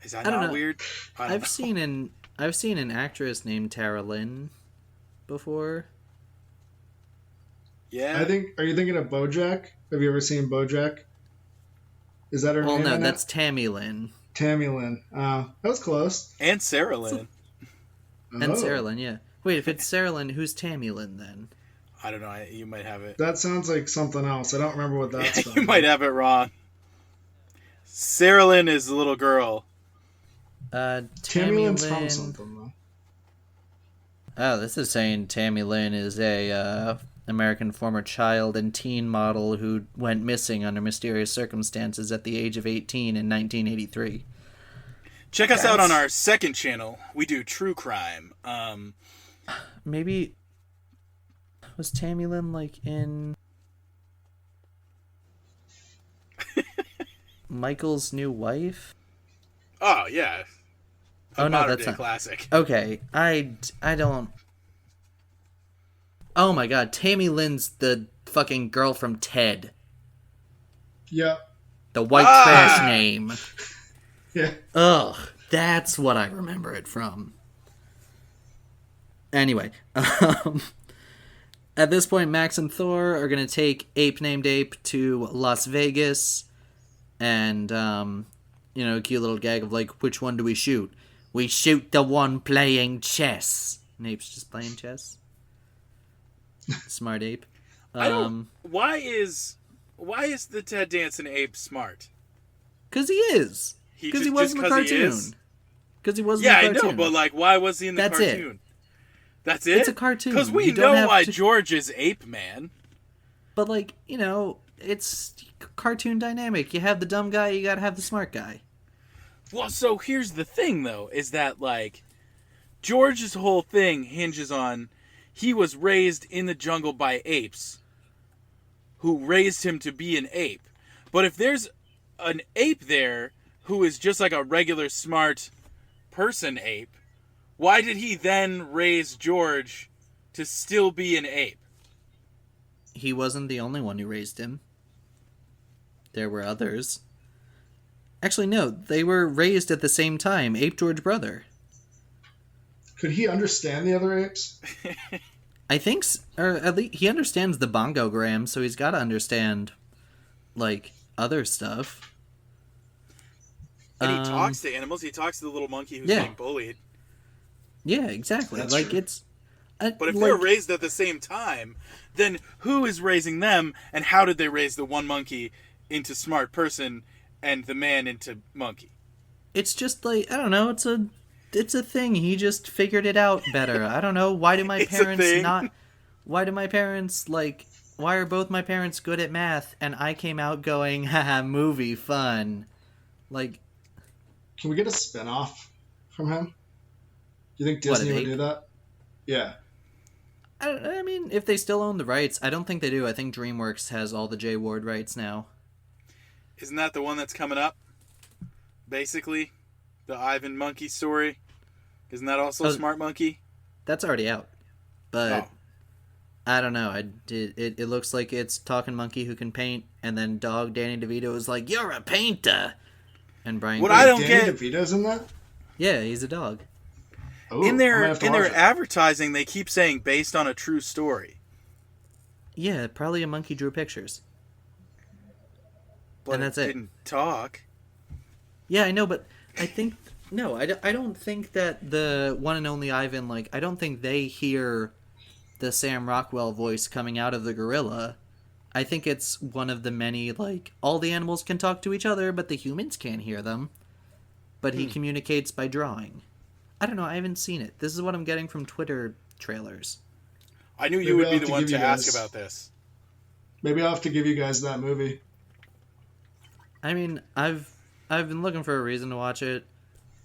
Is that not weird? I've seen an actress named Terrelin before. Yeah. Are you thinking of BoJack? Have you ever seen BoJack? Is that her name? Well, no, that's Tammy Lynn. Tammy Lynn. That was close. And Sarah Lynn. And Sarah Lynn, yeah. Wait, if it's Sarah Lynn, who's Tammy Lynn then? I don't know. You might have it. That sounds like something else. I don't remember what that's from. You might have it wrong. Sarah Lynn is the little girl. Tammy Lynn's Lynn... from something, though. Oh, this is saying Tammy Lynn is a American former child and teen model who went missing under mysterious circumstances at the age of 18 in 1983. Check us out on our second channel. We do true crime. Maybe... Was Tammy Lynn, like, in... Michael's New Wife? Oh, yeah. Oh, no, that's not... classic. Okay, I don't... Oh my god, Tammy Lynn's the fucking girl from Ted. Yep. The white trash name. Yeah. Ugh, that's what I remember it from. Anyway, at this point, Max and Thor are going to take Ape Named Ape to Las Vegas. And, cute little gag of, like, which one do we shoot? We shoot the one playing chess. And Ape's just playing chess. Smart Ape. Why is the Ted Danson Ape smart? Because he is. Because he was in the cartoon. Because he was in the cartoon. Yeah, I know, but, like, why was he in the cartoon? That's it? It's a cartoon. Because we know why George is Ape Man. But, like, it's cartoon dynamic. You have the dumb guy, you gotta have the smart guy. Well, so here's the thing, though, is that, like, George's whole thing hinges on he was raised in the jungle by apes who raised him to be an ape. But if there's an ape there who is just like a regular smart person ape, why did he then raise George to still be an ape? He wasn't the only one who raised him. There were others. Actually, no, they were raised at the same time. Ape George brother. Could he understand the other apes? I think, or at least he understands the bongogram, so he's got to understand, like, other stuff. And he talks to animals. He talks to the little monkey who's being bullied. Yeah, exactly. That's like, true. it's... But if they're raised at the same time, then who is raising them, and how did they raise the one monkey into smart person and the man into monkey? It's just like, I don't know, it's a thing. He just figured it out better. I don't know. Why do my parents not? Why do my parents like? Why are both my parents good at math and I came out going, haha, movie fun? Like, can we get a spin-off from him? Do you think Disney would do that? Yeah. I mean, if they still own the rights, I don't think they do. I think DreamWorks has all the Jay Ward rights now. Isn't that the one that's coming up? Basically, the Ivan Monkey story. Isn't that also Smart Monkey? That's already out, but I don't know. It looks like it's Talking Monkey who can paint, and then Dog Danny DeVito is like, "You're a painter," and Brian. What I don't Danny get. DeVito's in that? Yeah, he's a dog. Ooh, in their advertising, they keep saying based on a true story. Yeah, probably a monkey drew pictures. But and that's it it. Didn't talk. Yeah, I know, but I think no, I don't think that the one and only Ivan, like, I don't think they hear the Sam Rockwell voice coming out of the gorilla. I think it's one of the many, like, all the animals can talk to each other, but the humans can't hear them. But he communicates by drawing. I don't know, I haven't seen it. This is what I'm getting from Twitter trailers. I knew you would be the one to ask about this. Maybe I'll have to give you guys that movie. I mean, I've been looking for a reason to watch it.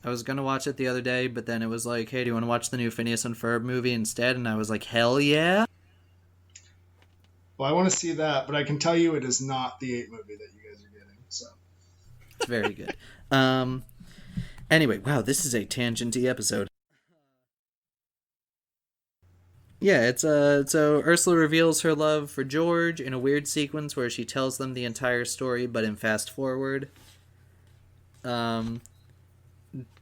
I was going to watch it the other day, but then it was like, hey, do you want to watch the new Phineas and Ferb movie instead? And I was like, hell yeah. Well, I want to see that, but I can tell you it is not the Ape movie that you guys are getting. So it's very good. Anyway, wow, this is a tangenty episode. Yeah, it's so Ursula reveals her love for George in a weird sequence where she tells them the entire story, but in fast forward.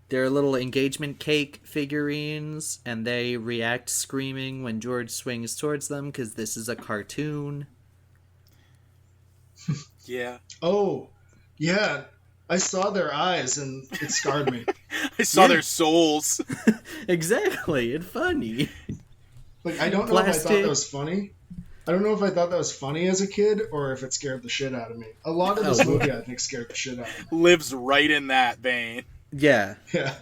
They're little engagement cake figurines, and they react screaming when George swings towards them because this is a cartoon. Yeah. Oh, yeah. I saw their eyes, and it scarred me. I saw their souls. Exactly, it's funny. Like, I don't know if I thought that was funny. I don't know if I thought that was funny as a kid, or if it scared the shit out of me. A lot of this movie, I think, scared the shit out of me. Lives right in that vein. Yeah. Yeah.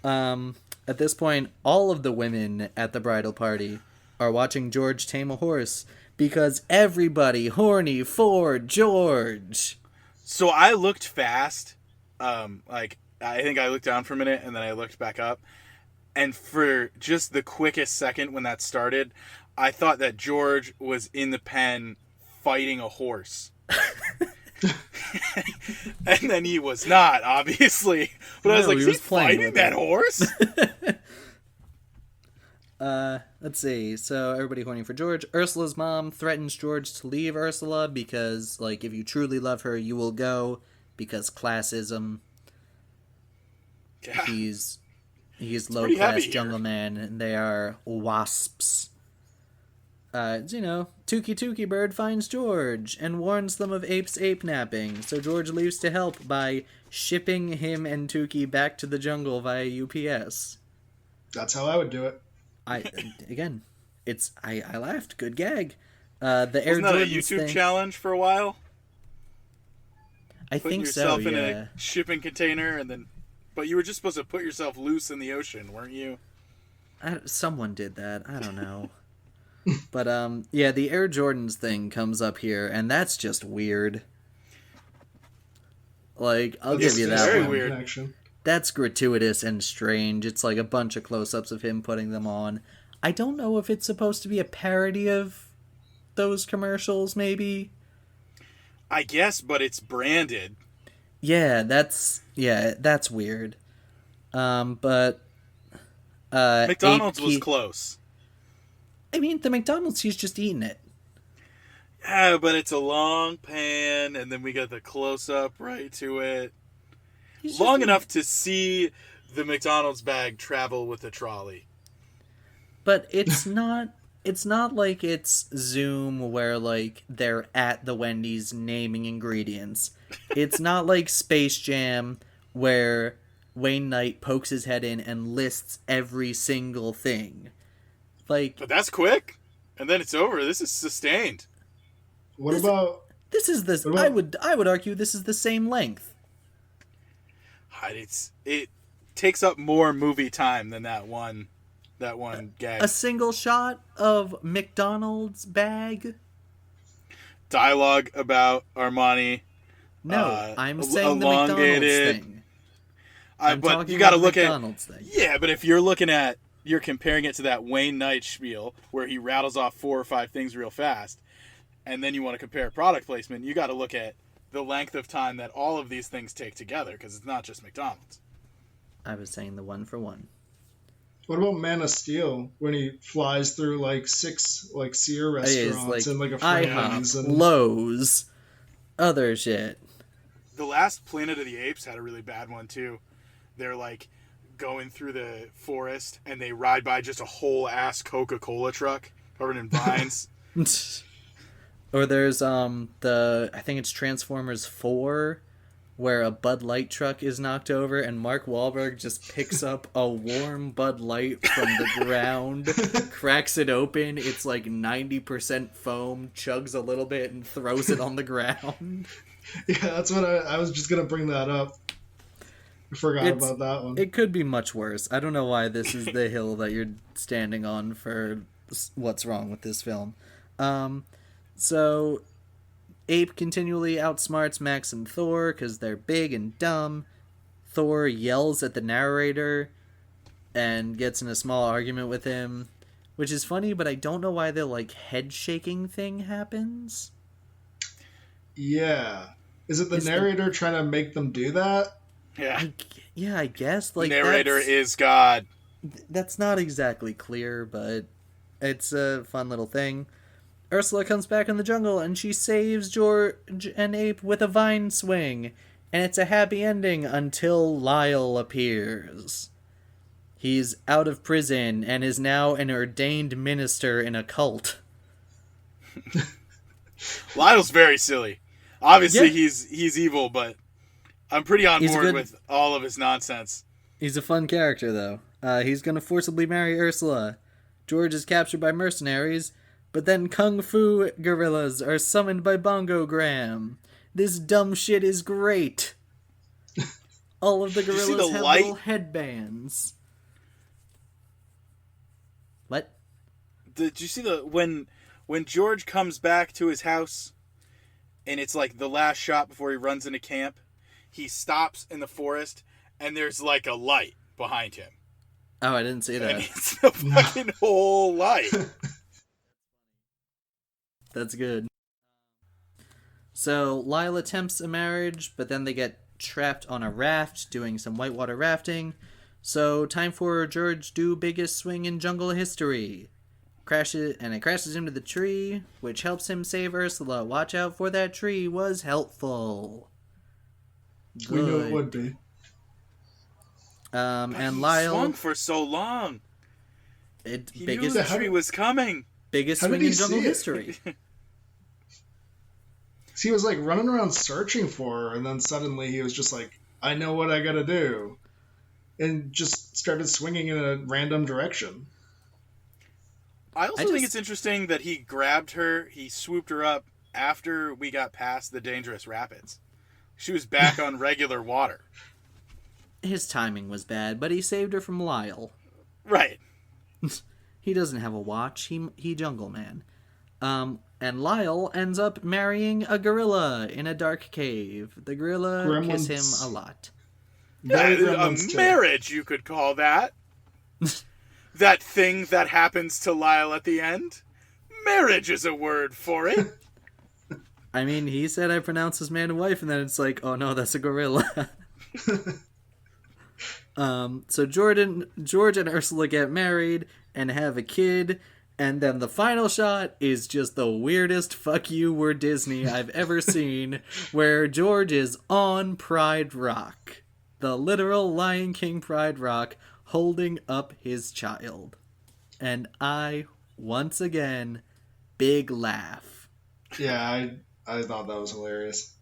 At this point, all of the women at the bridal party are watching George tame a horse because everybody horny for George. So I looked fast. I think I looked down for a minute and then I looked back up. And for just the quickest second when that started, I thought that George was in the pen fighting a horse. And then he was not, obviously. But I was like, is he fighting that horse? Let's see. So everybody horny for George. Ursula's mom threatens George to leave Ursula because, like, if you truly love her, you will go because classism. Yeah. He's low-class jungle man, and they are wasps. Tookie Bird finds George and warns them of Ape's ape napping, so George leaves to help by shipping him and Tookie back to the jungle via UPS. That's how I would do it. I laughed. Good gag. The Air Wasn't that a Jordans YouTube thing, challenge for a while? I Putting think so, yourself in yeah. a shipping container and then... But you were just supposed to put yourself loose in the ocean, weren't you? Someone did that. I don't know. But, the Air Jordans thing comes up here, and that's just weird. Like, I'll give you that very one. weird. Connection. That's gratuitous and strange. It's like a bunch of close-ups of him putting them on. I don't know if it's supposed to be a parody of those commercials, maybe? I guess, but it's branded. Yeah, that's weird. But McDonald's was close. I mean, the McDonald's, he's just eating it. Yeah, but it's a long pan, and then we got the close-up right to it. Long enough to see the McDonald's bag travel with the trolley. But it's not like it's Zoom where, like, they're at the Wendy's naming ingredients. It's not like Space Jam where Wayne Knight pokes his head in and lists every single thing. Like, But that's quick, and then it's over. This is sustained. What about... I would argue this is the same length. takes up more movie time than that one gag. A single shot of McDonald's bag? Dialogue about Armani. No, I'm saying the elongated. McDonald's thing. But you got to look at McDonald's thing. Yeah, but if you're comparing it to that Wayne Knight spiel where he rattles off 4 or 5 things real fast, and then you want to compare product placement, you got to look at the length of time that all of these things take together, because it's not just McDonald's. I was saying the one for one. What about Man of Steel when he flies through like 6 like Sear restaurants and like a Friendly's and Lowe's, other shit. The last Planet of the Apes had a really bad one too. They're like going through the forest and they ride by just a whole ass Coca-Cola truck covered in vines. Or there's I think it's Transformers 4 where a Bud Light truck is knocked over and Mark Wahlberg just picks up a warm Bud Light from the ground, cracks it open, it's like 90% foam, chugs a little bit and throws it on the ground. Yeah, that's what I was just gonna bring that up. I forgot about that one. It could be much worse. I don't know why this is the hill that you're standing on for what's wrong with this film. So Ape continually outsmarts Max and Thor because they're big and dumb. Thor yells at the narrator and gets in a small argument with him, which is funny, but I don't know why the like head shaking thing happens. Yeah. Is it the narrator trying to make them do that? Yeah. I guess. Like, narrator is God. That's not exactly clear, but it's a fun little thing. Ursula comes back in the jungle and she saves George and Ape with a vine swing. And it's a happy ending until Lyle appears. He's out of prison and is now an ordained minister in a cult. Lyle's very silly. Obviously, he's evil, but I'm pretty on board with all of his nonsense. He's a fun character, though. He's going to forcibly marry Ursula. George is captured by mercenaries, but then kung fu gorillas are summoned by Bongo Graham. This dumb shit is great. All of the gorillas have little headbands. What? Did you see when George comes back to his house, and it's like the last shot before he runs into camp, he stops in the forest, and there's like a light behind him. Oh, I didn't see that. And it's the fucking whole light. That's good. So, Lyle attempts a marriage, but then they get trapped on a raft doing some whitewater rafting. So, time for George do biggest swing in jungle history. It crashes into the tree, which helps him save Ursula. Watch out for that tree was helpful. Good. We knew it would be. And Lyle swung for so long. He knew the tree was coming. Biggest swing in jungle history. He was like running around searching for her, and then suddenly he was just like, I know what I gotta do. And just started swinging in a random direction. I also think it's interesting that he grabbed her, he swooped her up after we got past the dangerous rapids. She was back on regular water. His timing was bad, but he saved her from Lyle. Right. He doesn't have a watch. He jungle man. And Lyle ends up marrying a gorilla in a dark cave. The gorilla kiss him a lot. A marriage, you could call that. That thing that happens to Lyle at the end. Marriage is a word for it. I mean, he said I pronounce his man and wife, and then it's like, oh no, that's a gorilla. So George and Ursula get married and have a kid, and then the final shot is just the weirdest fuck you, we're Disney I've ever seen, where George is on Pride Rock. The literal Lion King Pride Rock, holding up his child. And I, once again, big laugh. Yeah, I thought that was hilarious.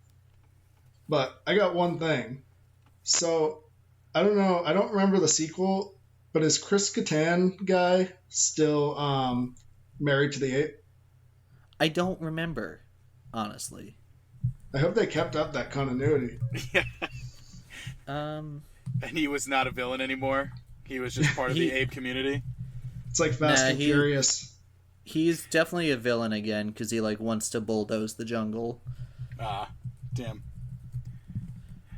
But I got one thing. So, I don't know, I don't remember the sequel, but is Chris Kattan guy still married to the ape? I don't remember, honestly. I hope they kept up that continuity. Yeah. And he was not a villain anymore. He was just part of the ape community. It's like Fast and Furious. He's definitely a villain again because he like wants to bulldoze the jungle. Ah, damn.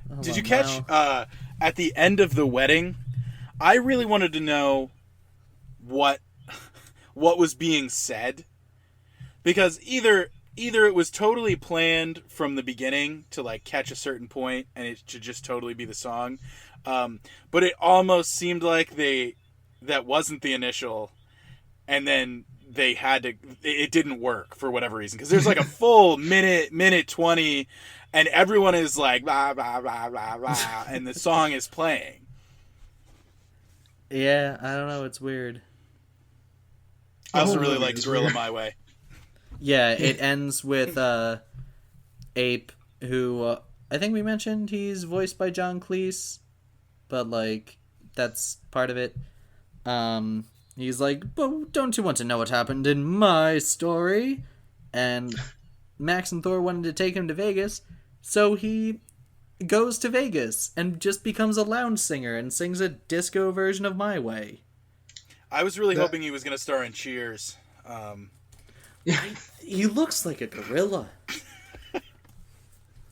Hold Did on you catch now. at the end of the wedding? I really wanted to know what was being said, because either it was totally planned from the beginning to like catch a certain point and it should just totally be the song, but it almost seemed like that wasn't the initial, and then they had to, it didn't work for whatever reason, because there's like a full minute 20 and everyone is like blah blah blah blah blah and the song is playing. Yeah, I don't know. It's weird. I also really like Gorilla My Way. Yeah, it ends with Ape, who I think we mentioned he's voiced by John Cleese, but like that's part of it. He's like, "But don't you want to know what happened in my story?" And Max and Thor wanted to take him to Vegas, so he goes to Vegas and just becomes a lounge singer and sings a disco version of My Way. I was really hoping he was going to star in Cheers. He looks like a gorilla.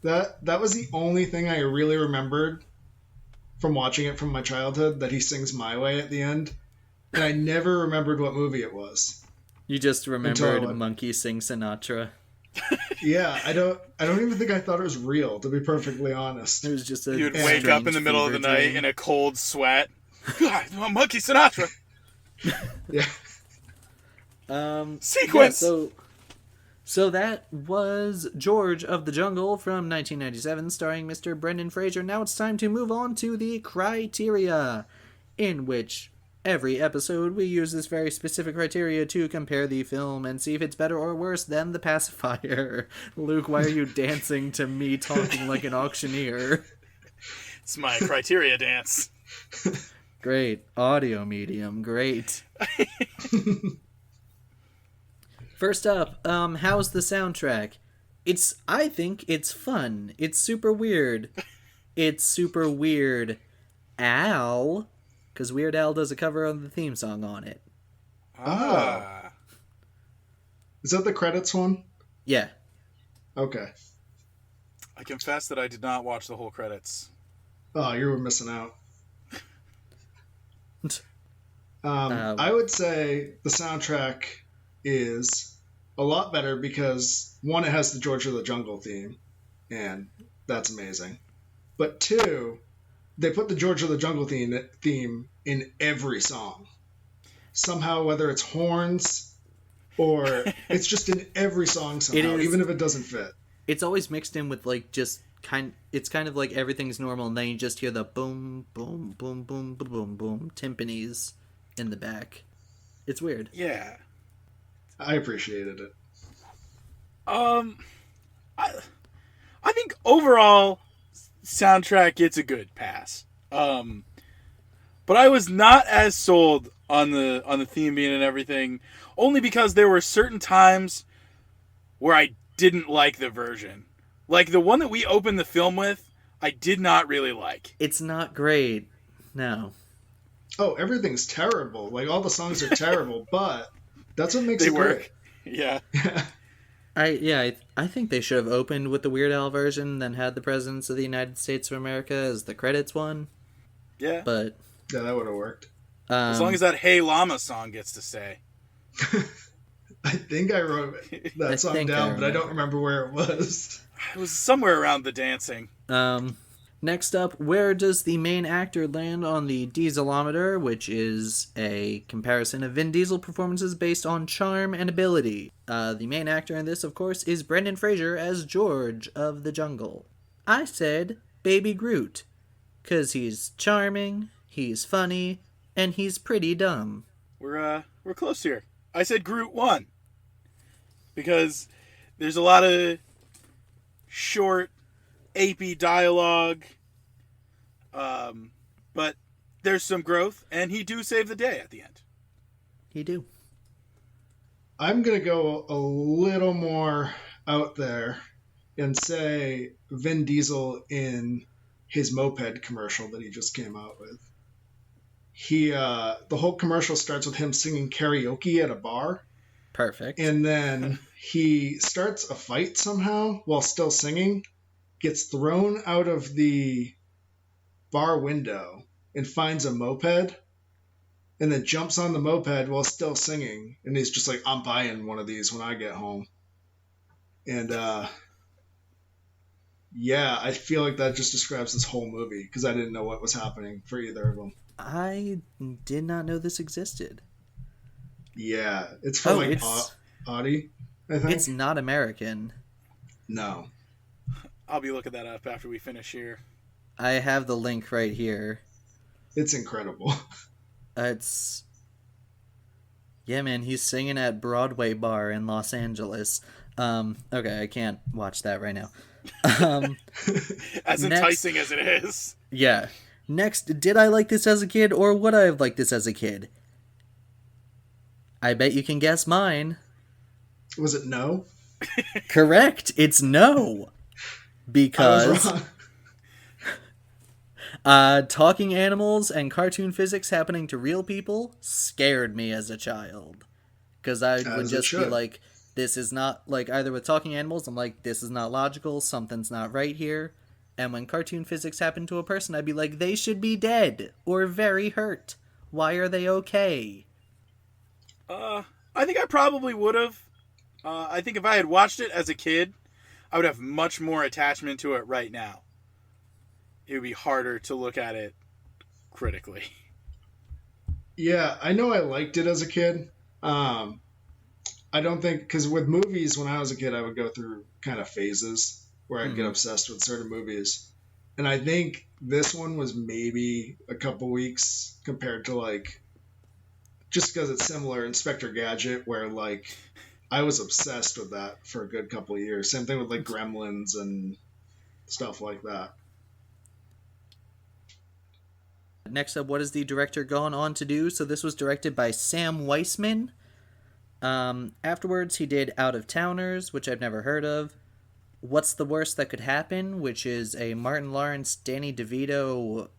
That was the only thing I really remembered from watching it from my childhood, that he sings My Way at the end. And I never remembered what movie it was. You just remembered Monkey Sing Sinatra. Yeah, I don't even think I thought it was real, to be perfectly honest. It was just a You'd wake up in the middle of the night in a cold sweat. God, Monkey Sinatra. Yeah. Sequence. Yeah, so that was George of the Jungle from 1997, starring Mr. Brendan Fraser. Now it's time to move on to the criteria, in which every episode we use this very specific criteria to compare the film and see if it's better or worse than The Pacifier. Luke, why are you dancing to me talking like an auctioneer? It's my criteria dance. Great. Audio medium. Great. First up, how's the soundtrack? I think it's fun. It's super weird. It's super weird. Al, because Weird Al does a cover of the theme song on it. Ah. Is that the credits one? Yeah. Okay. I confess that I did not watch the whole credits. Oh, you were missing out. I would say the soundtrack is a lot better because, one, it has the George of the Jungle theme, and that's amazing. But two, they put the George of the Jungle theme in every song. Somehow, whether it's horns or it's just in every song somehow, even if it doesn't fit. It's always mixed in with like it's kind of like everything's normal, and then you just hear the boom, boom, boom, boom, boom, boom, boom, timpanis in the back. It's weird. Yeah. I appreciated it. I think overall soundtrack gets a good pass. But I was not as sold on the theme being and everything, only because there were certain times where I didn't like the version. Like the one that we opened the film with, I did not really like. It's not great. No. Oh, everything's terrible. Like all the songs are terrible, but that's what makes it work. Great. Yeah. I think they should have opened with the Weird Al version, then had the Presidents of the United States of America as the credits one. Yeah. But yeah, that would have worked. As long as that Hey Llama song gets to stay. I think I wrote that song down, but I don't remember where it was. It was somewhere around the dancing. Next up, where does the main actor land on the Dieselometer, which is a comparison of Vin Diesel performances based on charm and ability. The main actor in this, of course, is Brendan Fraser as George of the Jungle. I said Baby Groot, 'cause he's charming, he's funny, and he's pretty dumb. We're close here. I said Groot 1, because there's a lot of short, apey dialogue, but there's some growth, and he do save the day at the end. He do. I'm going to go a little more out there and say Vin Diesel in his moped commercial that he just came out with. The whole commercial starts with him singing karaoke at a bar. Perfect. And then he starts a fight somehow while still singing, gets thrown out of the bar window and finds a moped, and then jumps on the moped while still singing. And he's just like, I'm buying one of these when I get home. And yeah, I feel like that just describes this whole movie because I didn't know what was happening for either of them. I did not know this existed. Yeah, it's from Audi, I think. It's not American. No. I'll be looking that up after we finish here. I have the link right here. It's incredible. Yeah, man, he's singing at Broadway Bar in Los Angeles. Okay, I can't watch that right now. As enticing as it is. Yeah. Next, did I like this as a kid, or would I have liked this as a kid? I bet you can guess mine. Was it no? Correct. It's no. Because talking animals and cartoon physics happening to real people scared me as a child. Because I would just be like, this is not, like, either with talking animals, I'm like, this is not logical, something's not right here. And when cartoon physics happened to a person, I'd be like, they should be dead or very hurt. Why are they okay? I think I probably would have. I think if I had watched it as a kid, I would have much more attachment to it right now. It would be harder to look at it critically. Yeah, I know I liked it as a kid. I don't think, because with movies, when I was a kid, I would go through kind of phases where I'd get obsessed with certain movies. And I think this one was maybe a couple weeks compared to, like, just because it's similar, Inspector Gadget, where, like, I was obsessed with that for a good couple of years. Same thing with, like, Gremlins and stuff like that. Next up, what is the director gone on to do? So this was directed by Sam Weissman. Afterwards, he did Out of Towners, which I've never heard of. What's the Worst That Could Happen, which is a Martin Lawrence, Danny DeVito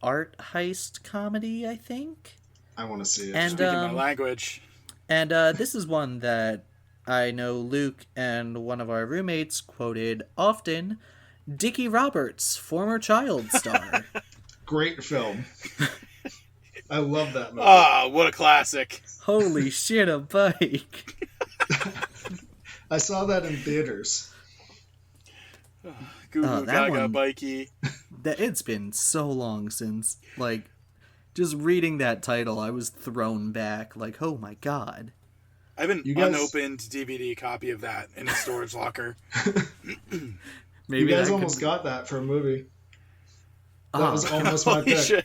art heist comedy, I think. I want to see it. And, Speaking my language. And this is one that I know Luke and one of our roommates quoted often. Dickie Roberts, former child star. Great film. I love that movie. Ah, what a classic. Holy shit, a bike. I saw that in theaters. Goo Goo Gaga one- Bikey. It's been so long since, like, just reading that title, I was thrown back. Like, oh my god. I have an You guys- unopened DVD copy of that in a storage locker. Maybe You guys that almost could... got that for a movie. That Oh, was almost my Holy pick. shit.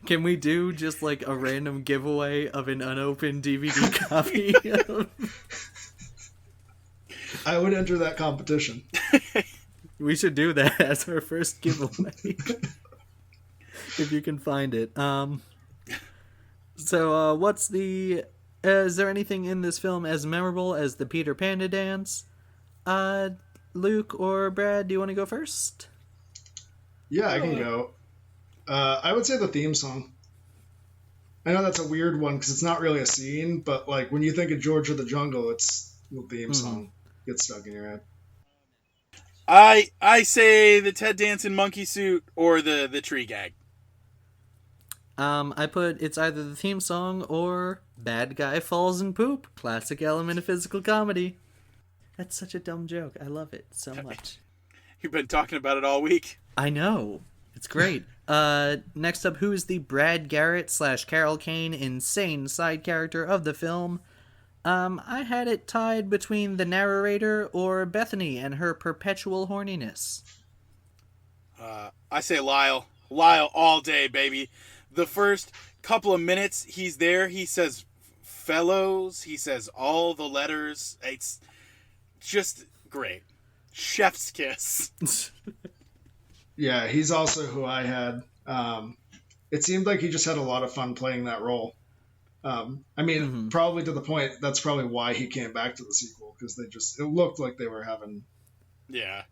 Can we do just like a random giveaway of an unopened DVD copy? I would enter that competition. We should do that as our first giveaway. If you can find it. So, what's the... is there anything in this film as memorable as the Peter Panda dance? Luke or Brad, do you want to go first? Yeah, I can go. I would say the theme song. I know that's a weird one because it's not really a scene, but like when you think of George of the Jungle, it's the theme song gets stuck in your head. I say the Ted Danson monkey suit or the tree gag. I put it's either the theme song or Bad Guy Falls in Poop. Classic element of physical comedy. That's such a dumb joke. I love it so much. You've been talking about it all week. I know. It's great. Next up, who is the Brad Garrett / Carol Kane insane side character of the film? I had it tied between the narrator or Bethany and her perpetual horniness. I say Lyle. Lyle all day, baby. The first couple of minutes he's there, he says fellows, he says all the letters. It's just great. Chef's kiss. Yeah, he's also who I had. It seemed like he just had a lot of fun playing that role. I mean, probably to the point, that's probably why he came back to the sequel, because it looked like they were having Yeah.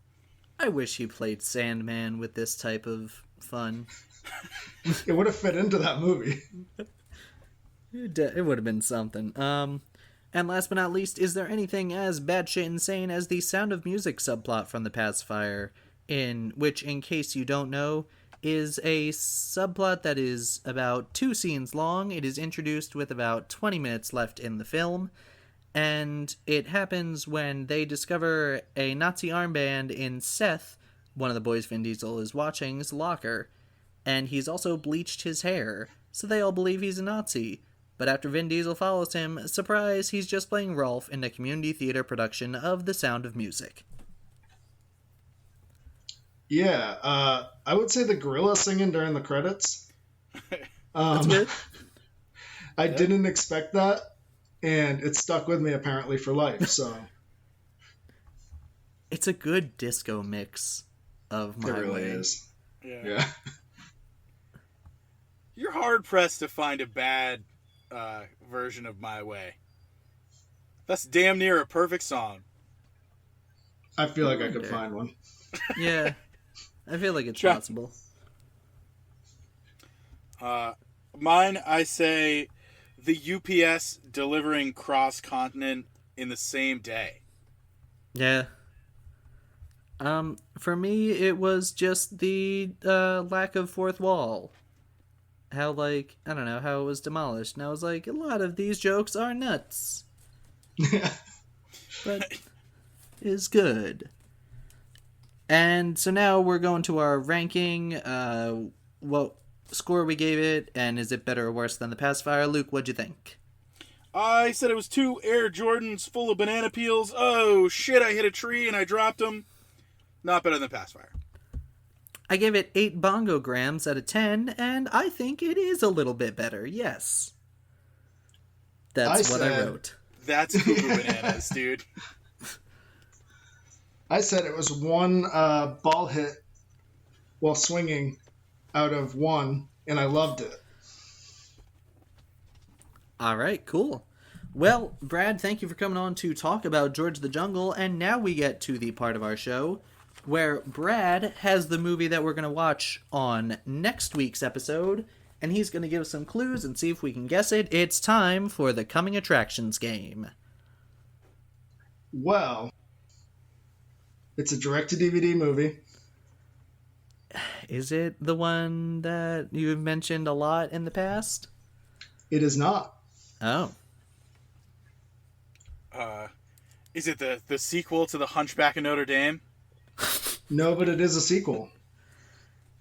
I wish he played Sandman with this type of fun. It would have fit into that movie. It would have been something. And last but not least, is there anything as batshit insane as the Sound of Music subplot from The Pacifier, in which, in case you don't know, is a subplot that is about 2 scenes long. It is introduced with about 20 minutes left in the film, and it happens when they discover a Nazi armband in Seth, one of the boys Vin Diesel is watching's locker, and he's also bleached his hair, so they all believe he's a Nazi. But after Vin Diesel follows him, surprise, he's just playing Rolf in a community theater production of The Sound of Music. Yeah, I would say the gorilla singing during the credits. That's good. I didn't expect that, and it stuck with me apparently for life, so... It's a good disco mix of My It really Way. is. Yeah. You're hard-pressed to find a bad version of My Way. That's damn near a perfect song. I feel like I could find one. Yeah, I feel like it's Try. possible. Mine, I say the UPS delivering cross-continent in the same day. Yeah. For me, it was just the lack of fourth wall. How, like, I don't know, how it was demolished. And I was like, a lot of these jokes are nuts. But is good. And so now we're going to our ranking. What score we gave it, and is it better or worse than The Pacifier? Luke, what'd you think? I said it was 2 Air Jordans full of banana peels. Oh, shit, I hit a tree and I dropped them. Not better than Pacifier. I gave it 8 bongograms out of 10, and I think it is a little bit better, yes. That's what I wrote. That's cuckoo bananas, dude. I said it was 1 ball hit while swinging out of 1, and I loved it. All right, cool. Well, Brad, thank you for coming on to talk about George the Jungle, and now we get to the part of our show where Brad has the movie that we're going to watch on next week's episode, and he's going to give us some clues and see if we can guess it. It's time for the Coming Attractions game. Well, it's a direct-to-DVD movie. Is it the one that you've mentioned a lot in the past? It is not. Oh. Is it the sequel to The Hunchback of Notre Dame? No, but it is a sequel.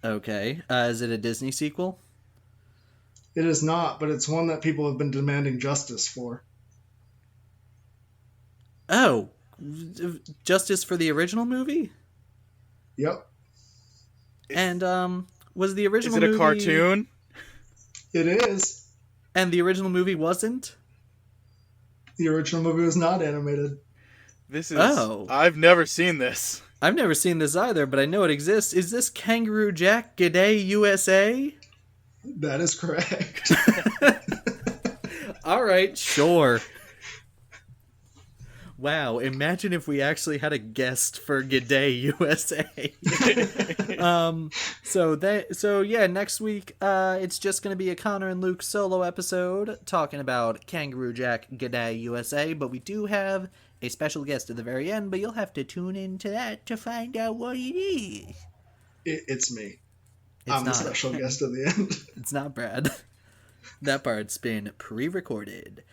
Okay. Is it a Disney sequel? It is not, but it's one that people have been demanding justice for. Oh. Justice for the original movie? Yep. And, was the original Is it a movie... cartoon? It is. And the original movie wasn't? The original movie was not animated. This is... Oh. I've never seen this. I've never seen this either, but I know it exists. Is this Kangaroo Jack G'day USA? That is correct. All right, sure. Wow, imagine if we actually had a guest for G'day USA. So yeah, next week it's just going to be a Connor and Luke solo episode talking about Kangaroo Jack G'day USA, but we do have a special guest at the very end, but you'll have to tune into that to find out what it is. It's me. It's I'm not. the special guest at the end. It's not Brad. That part's been pre-recorded.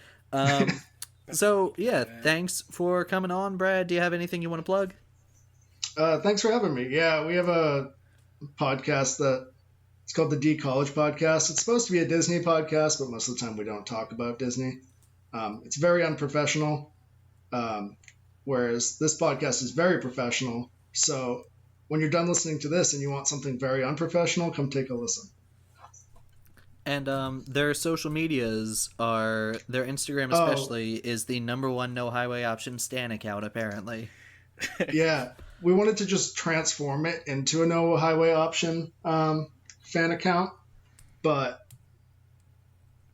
So, yeah, thanks for coming on, Brad. Do you have anything you want to plug? Thanks for having me. Yeah, we have a podcast that it's called the D College Podcast. It's supposed to be a Disney podcast, but most of the time we don't talk about Disney. It's very unprofessional, whereas this podcast is very professional. So when you're done listening to this and you want something very unprofessional, come take a listen. And their social medias are, their Instagram especially, is the #1 No Highway Option Stan account, apparently. Yeah, we wanted to just transform it into a No Highway Option fan account, but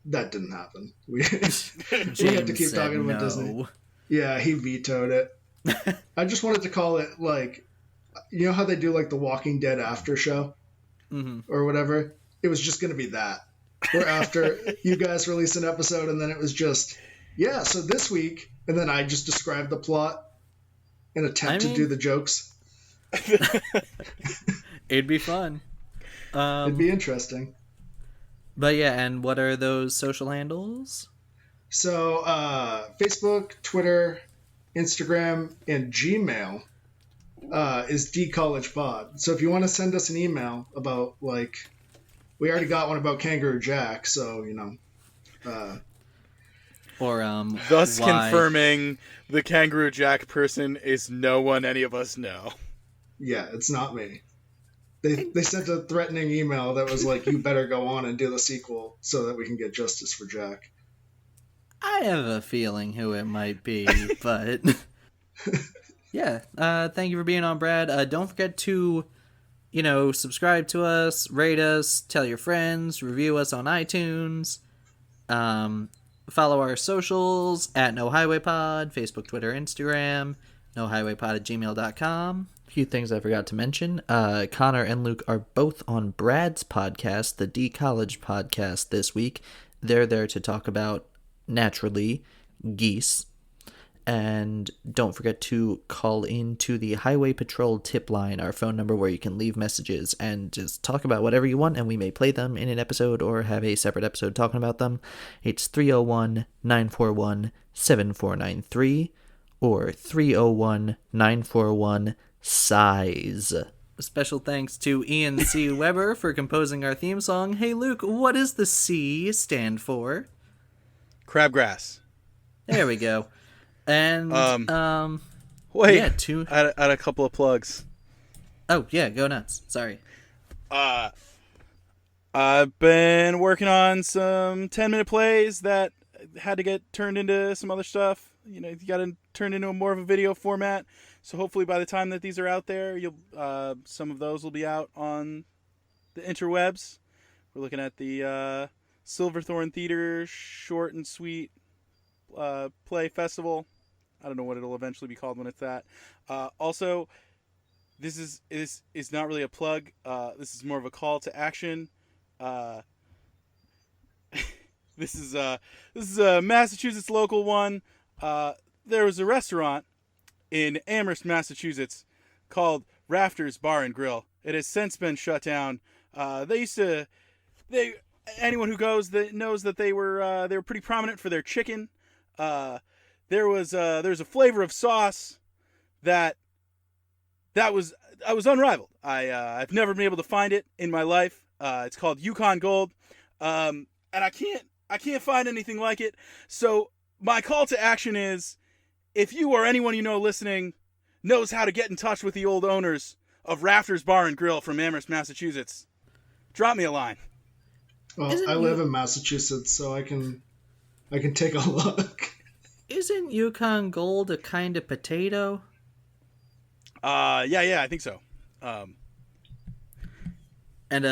that didn't happen. We had to keep talking about Disney. Yeah, he vetoed it. I just wanted to call it like you know how they do like the Walking Dead after show or whatever? It was just going to be that. Where after you guys release an episode and then it was just, yeah, so this week, and then I just described the plot and attempt to do the jokes. It'd be fun. It'd be interesting. But yeah, and what are those social handles? So Facebook, Twitter, Instagram, and Gmail is dcollegepod. So if you want to send us an email about, like, we already got one about Kangaroo Jack, so, you know. Or Thus confirming the Kangaroo Jack person is no one any of us know. Yeah, it's not me. They sent a threatening email that was like, you better go on and do the sequel so that we can get justice for Jack. I have a feeling who it might be, but yeah. Thank you for being on, Brad. Don't forget to, subscribe to us, rate us, tell your friends, review us on iTunes. Follow our socials at No Highway Pod, Facebook, Twitter, Instagram, nohighwaypod@gmail.com. A few things I forgot to mention. Connor and Luke are both on Brad's podcast, the D College podcast, this week. They're there to talk about, naturally, geese. And don't forget to call into the Highway Patrol tip line, our phone number where you can leave messages and just talk about whatever you want, and we may play them in an episode or have a separate episode talking about them. It's 301-941-7493 or 301-941-SIZE. Special thanks to Ian C. Weber for composing our theme song. Hey, Luke, what does the C stand for? Crabgrass. There we go. And, wait, yeah, I had a couple of plugs. Oh, yeah, go nuts. Sorry. I've been working on some 10-minute plays that had to get turned into some other stuff. You got to turn into more of a video format. So hopefully by the time that these are out there, some of those will be out on the interwebs. We're looking at the Silverthorne Theater Short and Sweet Play Festival. I don't know what it'll eventually be called when it's that. Also, this is not really a plug. This is more of a call to action. This is a Massachusetts local one. There was a restaurant in Amherst, Massachusetts, called Rafters Bar and Grill. It has since been shut down. Anyone who goes knows that they were pretty prominent for their chicken. There was a flavor of sauce that was unrivaled. I've never been able to find it in my life. It's called Yukon Gold, and I can't find anything like it. So my call to action is, if you or anyone you know listening knows how to get in touch with the old owners of Rafters Bar and Grill from Amherst, Massachusetts, drop me a line. Well, I live in Massachusetts, so I can take a look. Isn't Yukon Gold a kind of potato? Yeah, I think so. And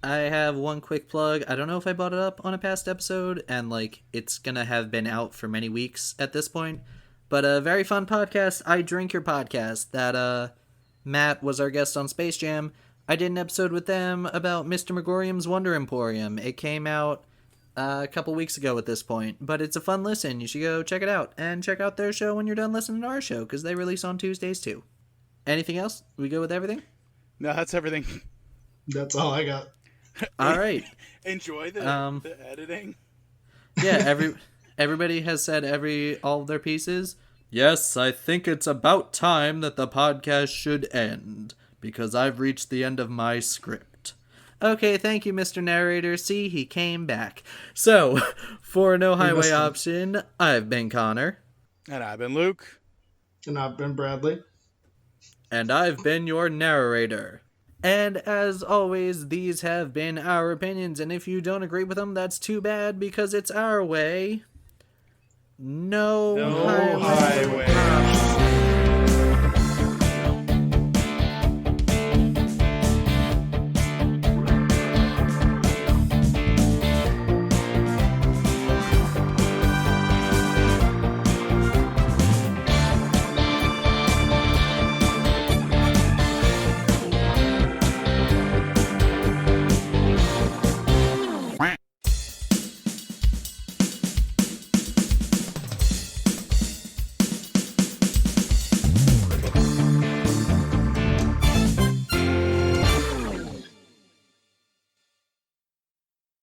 I have one quick plug. I don't know if I brought it up on a past episode, and it's gonna have been out for many weeks at this point. But a very fun podcast, I Drink Your Podcast, that Matt was our guest on Space Jam. I did an episode with them about Mr. Megorium's Wonder Emporium. It came out a couple weeks ago at this point, but it's a fun listen. You should go check it out, and check out their show when you're done listening to our show, because they release on Tuesdays too. Anything else? We go with everything? No, that's everything. That's all I got. All right. Enjoy the editing. Yeah, everybody has said all of their pieces. Yes, I think it's about time that the podcast should end, because I've reached the end of my script. Okay, thank you, Mr. Narrator. See, he came back. So, for No Highway Option, I've been Connor. And I've been Luke. And I've been Bradley. And I've been your narrator. And as always, these have been our opinions, and if you don't agree with them, that's too bad, because it's our way. No highway.